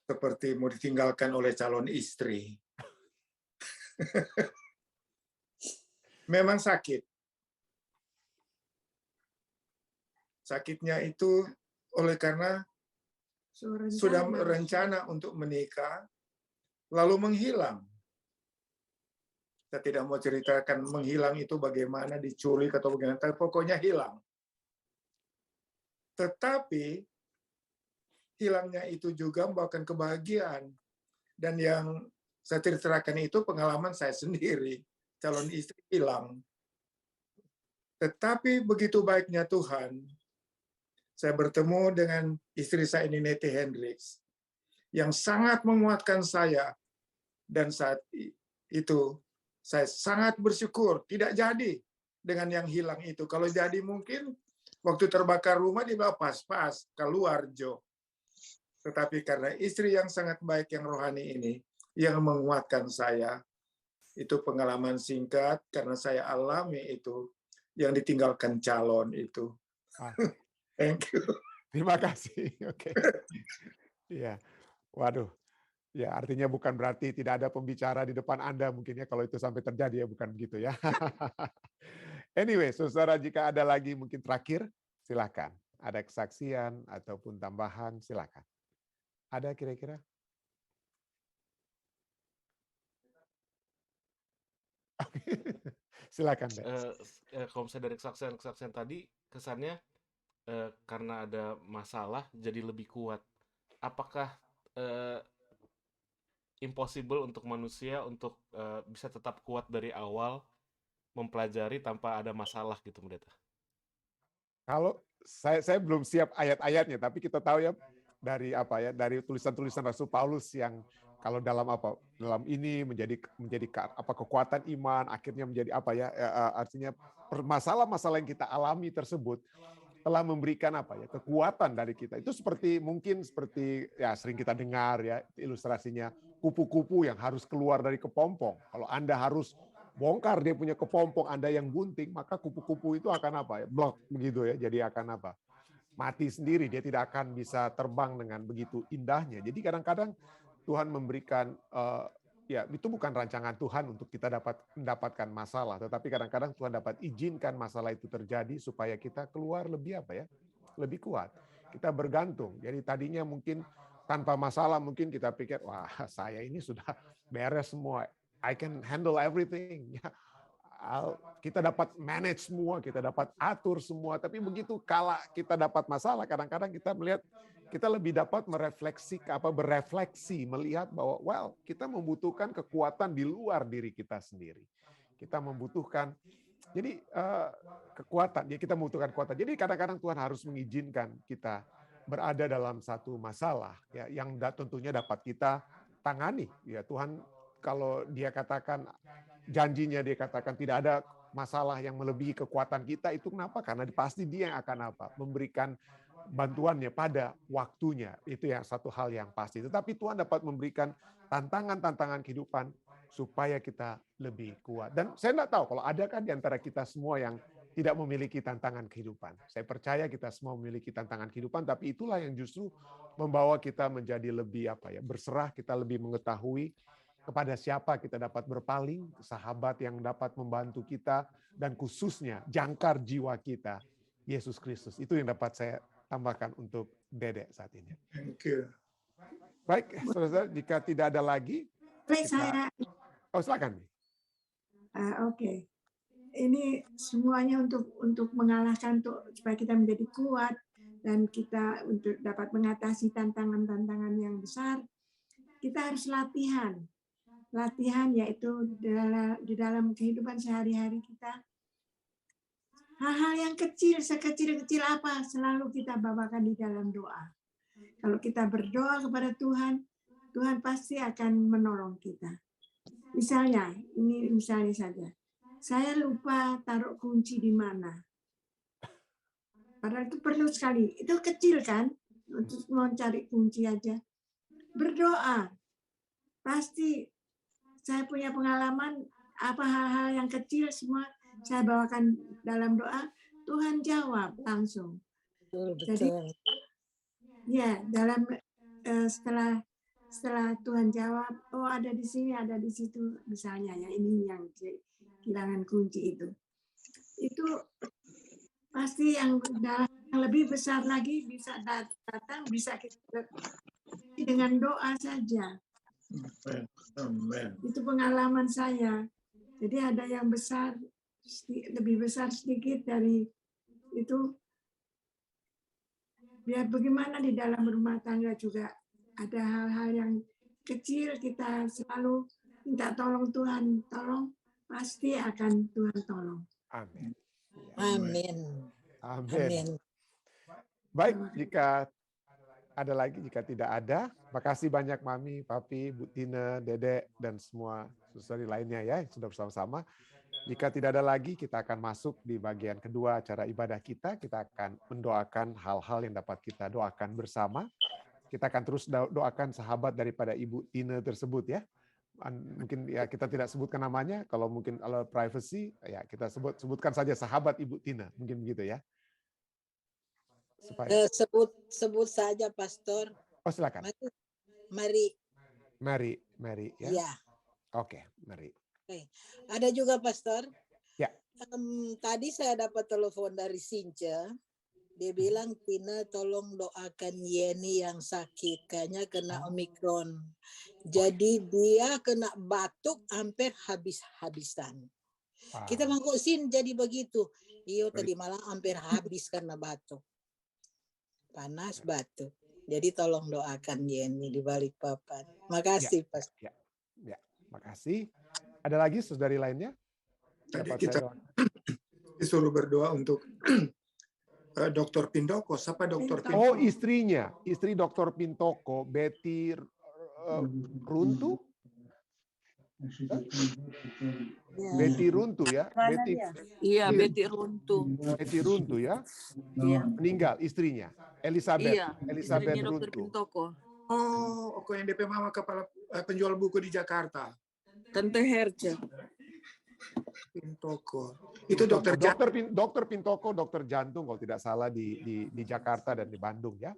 seperti mau ditinggalkan oleh calon istri. Memang sakit. Sakitnya itu oleh karena sudah berencana untuk menikah, lalu menghilang. Saya tidak mau ceritakan menghilang itu bagaimana, diculik atau bagaimana, tapi pokoknya hilang. Tetapi hilangnya itu juga membawakan kebahagiaan. Dan yang saya ceritakan itu pengalaman saya sendiri. Calon istri hilang. Tetapi begitu baiknya Tuhan, saya bertemu dengan istri saya ini, Nettie Hendricks, yang sangat menguatkan saya. Dan saat itu, saya sangat bersyukur tidak jadi dengan yang hilang itu. Kalau jadi mungkin waktu terbakar rumah dibawa pas-pas keluar Jo. Tetapi karena istri yang sangat baik yang rohani ini yang menguatkan saya, itu pengalaman singkat karena saya alami itu yang ditinggalkan calon itu. Thank you. Terima kasih. Oke. Iya. Waduh. Ya, artinya bukan berarti tidak ada pembicara di depan Anda mungkin ya, kalau itu sampai terjadi ya, bukan begitu ya. Anyway, saudara, jika ada lagi mungkin terakhir, silakan. Ada kesaksian ataupun tambahan, silakan. Ada kira-kira? Silakan, Dek. Kalau misalnya dari kesaksian tadi, kesannya karena ada masalah jadi lebih kuat. Apakah impossible untuk manusia untuk bisa tetap kuat dari awal mempelajari tanpa ada masalah gitu, Pendeta? Kalau saya belum siap ayat-ayatnya, tapi kita tahu ya dari apa ya, dari tulisan-tulisan Rasul Paulus yang kalau dalam ini menjadi apa kekuatan iman, akhirnya menjadi apa ya, artinya masalah-masalah yang kita alami tersebut telah memberikan apa ya, kekuatan dari kita. Itu mungkin seperti ya sering kita dengar ya ilustrasinya kupu-kupu yang harus keluar dari kepompong. Kalau Anda harus bongkar dia punya kepompong, Anda yang gunting, maka kupu-kupu itu akan apa ya, blok begitu ya. Jadi akan apa? Mati sendiri, dia tidak akan bisa terbang dengan begitu indahnya. Jadi kadang-kadang Tuhan memberikan ya itu bukan rancangan Tuhan untuk kita mendapatkan masalah, tetapi kadang-kadang Tuhan dapat izinkan masalah itu terjadi supaya kita keluar lebih lebih kuat. Kita bergantung. Jadi tadinya mungkin tanpa masalah mungkin kita pikir, wah saya ini sudah beres semua, I can handle everything. Kita dapat manage semua, kita dapat atur semua. Tapi begitu kala kita dapat masalah, kadang-kadang kita melihat kita lebih dapat berefleksi, melihat bahwa kita membutuhkan kekuatan di luar diri kita sendiri. Kita membutuhkan kekuatan, ya kita membutuhkan kekuatan. Jadi kadang-kadang Tuhan harus mengizinkan kita berada dalam satu masalah ya yang tentunya dapat kita tangani. Ya Tuhan kalau Dia katakan janjinya, Dia katakan tidak ada masalah yang melebihi kekuatan kita, itu kenapa? Karena pasti Dia yang akan memberikan bantuannya pada waktunya. Itu yang satu hal yang pasti. Tetapi Tuhan dapat memberikan tantangan-tantangan kehidupan supaya kita lebih kuat. Dan saya tidak tahu kalau ada kan di antara kita semua yang tidak memiliki tantangan kehidupan. Saya percaya kita semua memiliki tantangan kehidupan, tapi itulah yang justru membawa kita menjadi lebih berserah, kita lebih mengetahui kepada siapa kita dapat berpaling, sahabat yang dapat membantu kita, dan khususnya jangkar jiwa kita, Yesus Kristus. Itu yang dapat saya tambahkan untuk Dede saat ini. Thank you. Baik, saudara, jika tidak ada lagi, silakan. Oke. Ini semuanya untuk mengalahkan, supaya kita menjadi kuat dan kita untuk dapat mengatasi tantangan-tantangan yang besar. Kita harus latihan. Latihan yaitu di dalam kehidupan sehari-hari kita. Hal-hal yang kecil, sekecil-kecil apa, selalu kita bawakan di dalam doa. Kalau kita berdoa kepada Tuhan, Tuhan pasti akan menolong kita. Misalnya saja, saya lupa taruh kunci di mana. Padahal itu perlu sekali. Itu kecil kan, untuk mau cari kunci aja. Berdoa. Pasti saya punya pengalaman, apa hal-hal yang kecil semua saya bawakan dalam doa, Tuhan jawab langsung. Jadi ya setelah Tuhan jawab, ada di sini, ada di situ, misalnya ya ini yang kehilangan kunci itu pasti yang lebih besar lagi bisa datang, bisa kita dengan doa saja. Amen. Itu pengalaman saya. Jadi ada yang besar, lebih besar sedikit dari itu. Biar bagaimana di dalam rumah tangga juga ada hal-hal yang kecil, kita selalu minta tolong Tuhan, tolong, pasti akan Tuhan tolong. Amin. Amin. Amin. Baik, jika ada lagi, jika tidak ada, makasih banyak Mami, Papi, Bu Tina, Dede, dan semua saudari lainnya ya yang sudah bersama-sama. Jika tidak ada lagi, kita akan masuk di bagian kedua acara ibadah kita. Kita akan mendoakan hal-hal yang dapat kita doakan bersama. Kita akan terus doakan sahabat daripada Ibu Tina tersebut ya. Mungkin ya kita tidak sebutkan namanya, kalau mungkin kalau privacy ya kita sebutkan saja sahabat Ibu Tina, mungkin begitu ya. Supaya Sebut saja Pastor. Oh silakan. Mari ya. Ya. Oke, mari. Oke. Ada juga Pastor. Ya. Tadi saya dapat telepon dari Sinca. Dia bilang, Tina tolong doakan Yeni yang sakit. Kayaknya kena Omikron. Jadi dia kena batuk hampir habis-habisan. Wow. Kita mangkusin jadi begitu. Iyo tadi malam hampir habis karena batuk. Panas batuk. Jadi tolong doakan Yeni di balik papan. Makasih Pastor. Ya, makasih. Ada lagi saudari lainnya? Tadi kita disuruh berdoa untuk Dr. Pintoko. Siapa Dr. Pintoko? Oh, istrinya. Istri Dr. Pintoko, Betty Runtu. Betty Runtu ya. Betty. Iya, Betty Runtu. Betty Runtu ya. Iya. Meninggal istrinya. Elizabeth. Iya. Elizabeth Dr. Runtu. Pintoko. Oh, oke yang DP Mama kepala penjual buku di Jakarta. Tante Herce. Pintoko. Itu dokter Pintoko, dokter jantung kalau tidak salah di Jakarta dan di Bandung ya.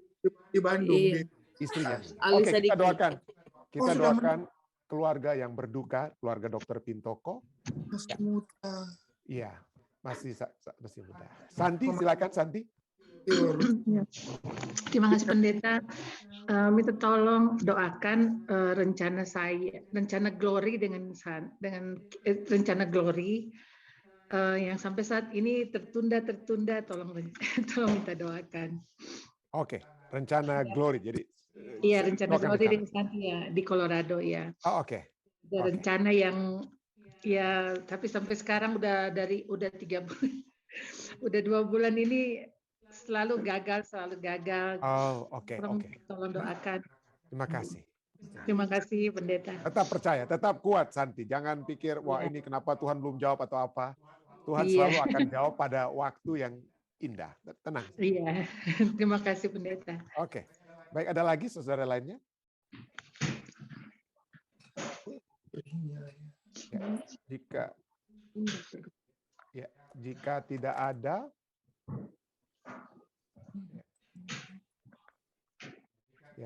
Di Bandung. Iya. Istrinya. Alisa Oke, Kita sudah doakan keluarga yang berduka, keluarga Dr. Pintoko. masih muda. Iya, masih muda. Santi, silakan Santi. Ya. Terima kasih pendeta. Minta tolong doakan rencana Glory dengan rencana Glory yang sampai saat ini tertunda. Tolong minta doakan. Oke, rencana Glory. Jadi iya, rencana Glory dengan Santi ya di Colorado ya. Oh, oke. Ada rencana yang ya, tapi sampai sekarang udah 3 bulan. Udah 2 bulan ini selalu gagal. Oh, oke. Tolong doakan. Terima kasih. Terima kasih, pendeta. Tetap percaya, tetap kuat, Santi. Jangan pikir, wah ini kenapa Tuhan belum jawab atau apa. Tuhan selalu akan jawab pada waktu yang indah. Tenang. Iya, terima kasih, pendeta. Oke. Baik, ada lagi saudara lainnya? Ya, jika tidak ada,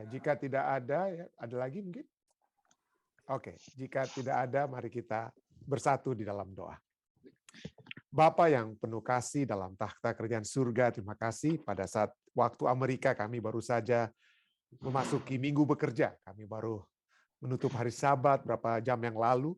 jika tidak ada, ada lagi mungkin? Oke, jika tidak ada, mari kita bersatu di dalam doa. Bapa yang penuh kasih dalam takhta kerajaan surga, terima kasih pada saat waktu Amerika kami baru saja memasuki minggu bekerja. Kami baru menutup hari Sabat beberapa jam yang lalu.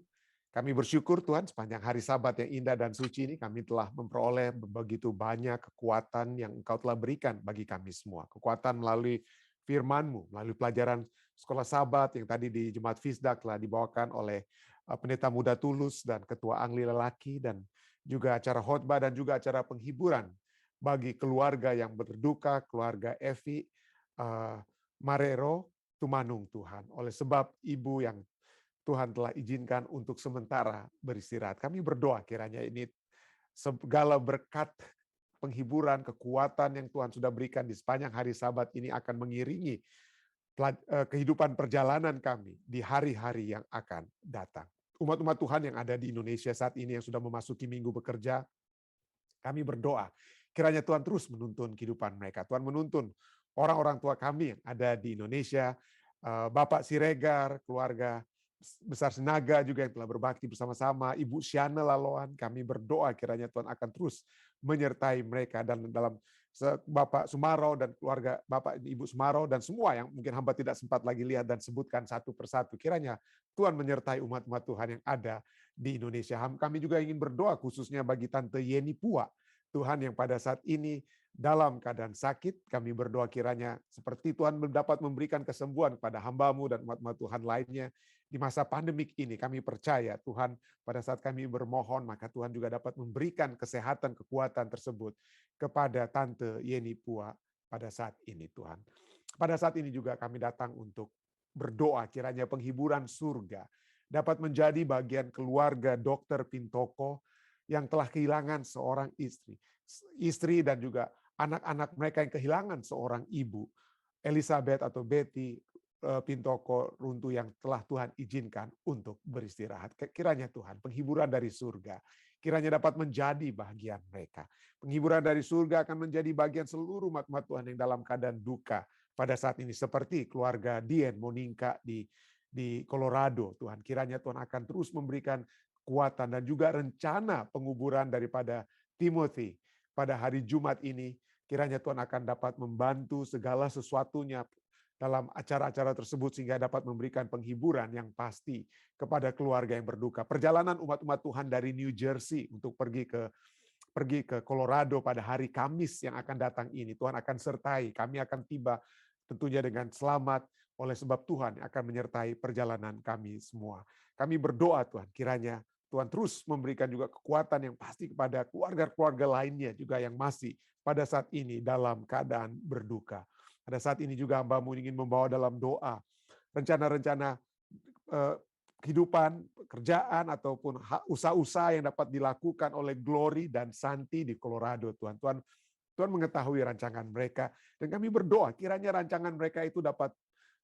Kami bersyukur Tuhan sepanjang hari Sabat yang indah dan suci ini kami telah memperoleh begitu banyak kekuatan yang Engkau telah berikan bagi kami semua. Kekuatan melalui firman-Mu, melalui pelajaran sekolah Sabat yang tadi di Jemaat Fisdak telah dibawakan oleh Pendeta Muda Tulus dan Ketua Angli Lelaki, dan juga acara khotbah dan juga acara penghiburan bagi keluarga yang berduka, keluarga Evi Marero Tumanung Tuhan. Oleh sebab ibu yang Tuhan telah izinkan untuk sementara beristirahat. Kami berdoa kiranya ini segala berkat penghiburan, kekuatan yang Tuhan sudah berikan di sepanjang hari Sabat ini akan mengiringi kehidupan perjalanan kami di hari-hari yang akan datang. Umat-umat Tuhan yang ada di Indonesia saat ini yang sudah memasuki minggu bekerja, kami berdoa kiranya Tuhan terus menuntun kehidupan mereka. Tuhan menuntun orang-orang tua kami yang ada di Indonesia, Bapak Siregar, keluarga besar Senaga juga yang telah berbakti bersama-sama, Ibu Syana Laloan, kami berdoa kiranya Tuhan akan terus menyertai mereka, dan dalam Bapak Sumaro dan keluarga Bapak Ibu Sumaro dan semua yang mungkin hamba tidak sempat lagi lihat dan sebutkan satu persatu, kiranya Tuhan menyertai umat-umat Tuhan yang ada di Indonesia. Kami juga ingin berdoa khususnya bagi Tante Yeni Pua, Tuhan yang pada saat ini dalam keadaan sakit. Kami berdoa kiranya seperti Tuhan dapat memberikan kesembuhan kepada hamba-Mu dan umat-umat Tuhan lainnya di masa pandemik ini. Kami percaya Tuhan pada saat kami bermohon, maka Tuhan juga dapat memberikan kesehatan, kekuatan tersebut kepada Tante Yeni Pua pada saat ini Tuhan. Pada saat ini juga kami datang untuk berdoa kiranya penghiburan surga dapat menjadi bagian keluarga Dr. Pintoko yang telah kehilangan seorang istri dan juga anak-anak mereka yang kehilangan seorang ibu, Elizabeth atau Betty Pintoko Runtu, yang telah Tuhan izinkan untuk beristirahat. Kiranya Tuhan, penghiburan dari surga, kiranya dapat menjadi bagian mereka. Penghiburan dari surga akan menjadi bagian seluruh umat-umat Tuhan yang dalam keadaan duka pada saat ini, seperti keluarga Dien Monika di Colorado. Tuhan, kiranya Tuhan akan terus memberikan kekuatan dan juga rencana penguburan daripada Timothy pada hari Jumat ini. Kiranya Tuhan akan dapat membantu segala sesuatunya dalam acara-acara tersebut sehingga dapat memberikan penghiburan yang pasti kepada keluarga yang berduka. Perjalanan umat-umat Tuhan dari New Jersey untuk pergi ke Colorado pada hari Kamis yang akan datang ini, Tuhan akan sertai. Kami akan tiba tentunya dengan selamat oleh sebab Tuhan akan menyertai perjalanan kami semua. Kami berdoa Tuhan, kiranya Tuhan terus memberikan juga kekuatan yang pasti kepada keluarga-keluarga lainnya juga yang masih pada saat ini dalam keadaan berduka. Pada saat ini juga hamba-Mu ingin membawa dalam doa rencana-rencana kehidupan, pekerjaan, ataupun usaha-usaha yang dapat dilakukan oleh Glory dan Santi di Colorado. Tuhan mengetahui rancangan mereka, dan kami berdoa kiranya rancangan mereka itu dapat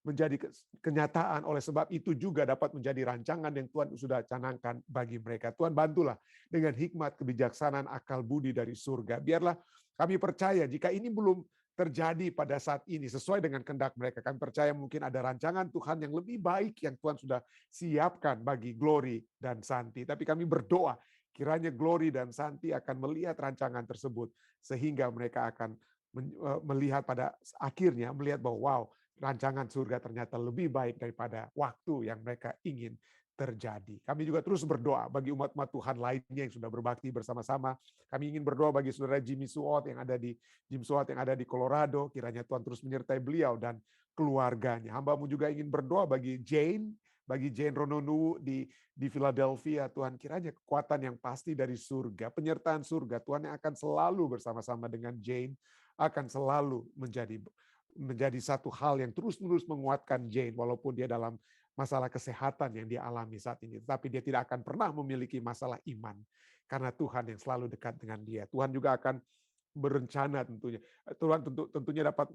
menjadi kenyataan. Oleh sebab itu juga dapat menjadi rancangan yang Tuhan sudah canangkan bagi mereka. Tuhan bantulah dengan hikmat, kebijaksanaan, akal budi dari surga. Biarlah kami percaya jika ini belum terjadi pada saat ini sesuai dengan kehendak mereka. Kami percaya mungkin ada rancangan Tuhan yang lebih baik yang Tuhan sudah siapkan bagi Glory dan Santi. Tapi kami berdoa kiranya Glory dan Santi akan melihat rancangan tersebut sehingga mereka akan melihat pada akhirnya melihat bahwa wow, rancangan surga ternyata lebih baik daripada waktu yang mereka ingin terjadi. Kami juga terus berdoa bagi umat-umat Tuhan lainnya yang sudah berbakti bersama-sama. Kami ingin berdoa bagi saudara Jim Suot yang ada di Colorado. Kiranya Tuhan terus menyertai beliau dan keluarganya. Hamba-Mu juga ingin berdoa bagi Jane Rononu di Philadelphia. Tuhan, kiranya kekuatan yang pasti dari surga, penyertaan surga, Tuhan yang akan selalu bersama-sama dengan Jane, akan selalu menjadi satu hal yang terus-menerus menguatkan Jane walaupun dia dalam masalah kesehatan yang dia alami saat ini. Tetapi dia tidak akan pernah memiliki masalah iman. Karena Tuhan yang selalu dekat dengan dia. Tuhan juga akan berencana tentunya. Tuhan tentunya dapat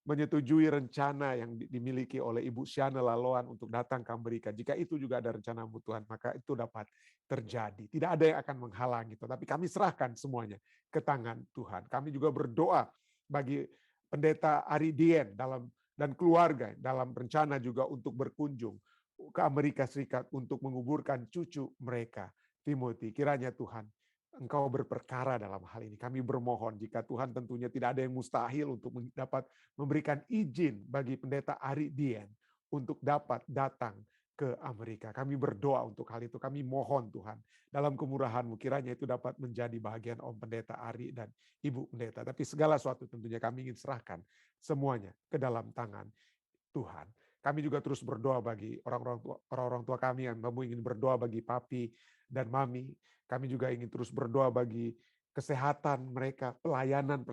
menyetujui rencana yang dimiliki oleh Ibu Shana Laloan untuk datang ke Amerika. Jika itu juga ada rencana-Mu Tuhan, maka itu dapat terjadi. Tidak ada yang akan menghalangi. Tetapi kami serahkan semuanya ke tangan Tuhan. Kami juga berdoa bagi Pendeta Ari Dien dan keluarga dalam rencana juga untuk berkunjung ke Amerika Serikat untuk menguburkan cucu mereka, Timothy. Kiranya Tuhan, Engkau berperkara dalam hal ini. Kami bermohon jika Tuhan tentunya tidak ada yang mustahil untuk dapat memberikan izin bagi Pendeta Ari Dien untuk dapat datang ke Amerika. Kami berdoa untuk hal itu. Kami mohon Tuhan, dalam kemurahan-Mu kiranya itu dapat menjadi bahagian Om Pendeta Ari dan Ibu Pendeta. Tapi segala sesuatu tentunya kami ingin serahkan semuanya ke dalam tangan Tuhan. Kami juga terus berdoa bagi orang-orang tua kami yang ingin berdoa bagi papi dan mami. Kami juga ingin terus berdoa bagi kesehatan mereka, pelayanan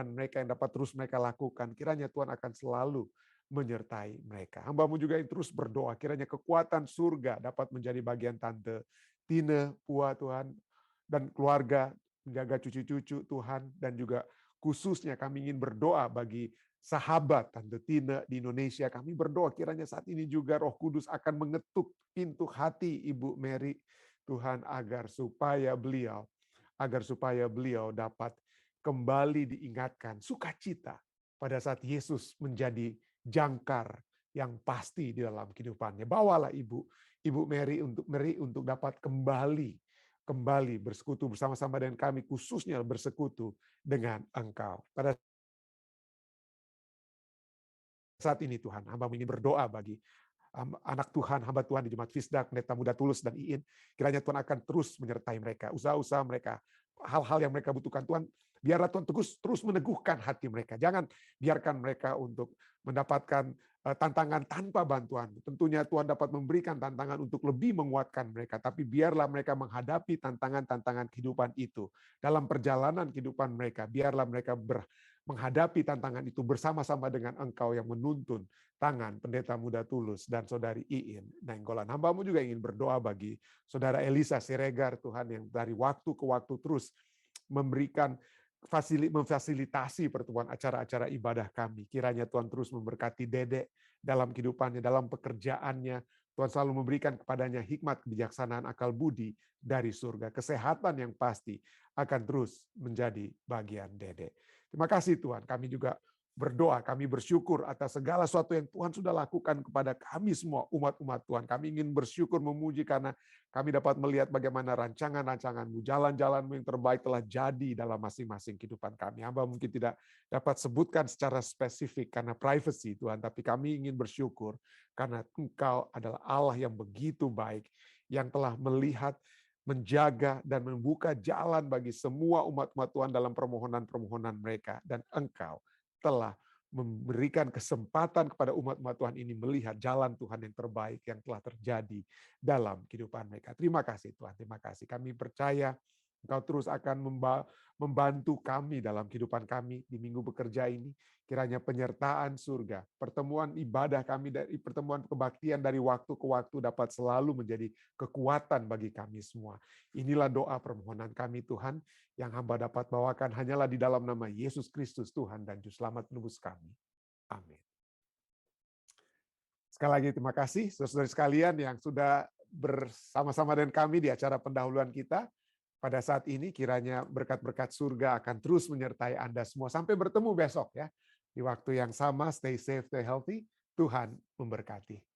mereka yang dapat terus mereka lakukan. Kiranya Tuhan akan selalu menyertai mereka. Hamba-Mu juga yang terus berdoa, kiranya kekuatan surga dapat menjadi bagian Tante Tina, Pua Tuhan, dan keluarga, menjaga cucu-cucu Tuhan, dan juga khususnya kami ingin berdoa bagi sahabat Tante Tina di Indonesia. Kami berdoa kiranya saat ini juga Roh Kudus akan mengetuk pintu hati Ibu Mary, Tuhan, agar supaya beliau dapat kembali diingatkan sukacita pada saat Yesus menjadi jangkar yang pasti di dalam kehidupannya. Bawalah Ibu Mary untuk dapat kembali bersekutu bersama-sama dengan kami, khususnya bersekutu dengan Engkau. Pada saat ini Tuhan, hamba-Mu ini berdoa bagi anak Tuhan, hamba Tuhan di Jemaat Fisdak, Pendeta Muda Tulus dan Iin. Kiranya Tuhan akan terus menyertai mereka, usaha-usaha mereka, hal-hal yang mereka butuhkan. Tuhan, biarlah Tuhan terus meneguhkan hati mereka. Jangan biarkan mereka untuk mendapatkan tantangan tanpa bantuan. Tentunya Tuhan dapat memberikan tantangan untuk lebih menguatkan mereka. Tapi biarlah mereka menghadapi tantangan-tantangan kehidupan itu. Dalam perjalanan kehidupan mereka, biarlah mereka menghadapi tantangan itu bersama-sama dengan Engkau yang menuntun tangan Pendeta Muda Tulus dan Saudari Iin Nainggolan. Hamba-Mu juga ingin berdoa bagi Saudara Elisa Siregar, Tuhan, yang dari waktu ke waktu terus memfasilitasi pertemuan acara-acara ibadah kami. Kiranya Tuhan terus memberkati Dedek dalam kehidupannya, dalam pekerjaannya. Tuhan selalu memberikan kepadanya hikmat, kebijaksanaan, akal budi dari surga. Kesehatan yang pasti akan terus menjadi bagian Dedek. Terima kasih Tuhan, kami juga berdoa, kami bersyukur atas segala sesuatu yang Tuhan sudah lakukan kepada kami semua umat-umat Tuhan. Kami ingin bersyukur, memuji karena kami dapat melihat bagaimana rancangan-rancangan-Mu, jalan-jalan-Mu yang terbaik telah jadi dalam masing-masing kehidupan kami. Hamba mungkin tidak dapat sebutkan secara spesifik karena privacy Tuhan, tapi kami ingin bersyukur karena Engkau adalah Allah yang begitu baik, yang telah melihat, menjaga, dan membuka jalan bagi semua umat-umat Tuhan dalam permohonan-permohonan mereka. Dan Engkau telah memberikan kesempatan kepada umat-umat Tuhan ini melihat jalan Tuhan yang terbaik yang telah terjadi dalam kehidupan mereka. Terima kasih Tuhan, terima kasih. Kami percaya Engkau terus akan membantu kami dalam kehidupan kami di minggu bekerja ini. Kiranya penyertaan surga, pertemuan ibadah kami, dari pertemuan kebaktian dari waktu ke waktu dapat selalu menjadi kekuatan bagi kami semua. Inilah doa permohonan kami Tuhan, yang hamba dapat bawakan hanyalah di dalam nama Yesus Kristus Tuhan dan Juru Selamat penebus kami. Amin. Sekali lagi terima kasih saudara-saudari sekalian yang sudah bersama-sama dengan kami di acara pendahuluan kita. pada saat ini kiranya berkat-berkat surga akan terus menyertai Anda semua. Sampai bertemu besok ya. Di waktu yang sama, stay safe, stay healthy. Tuhan memberkati.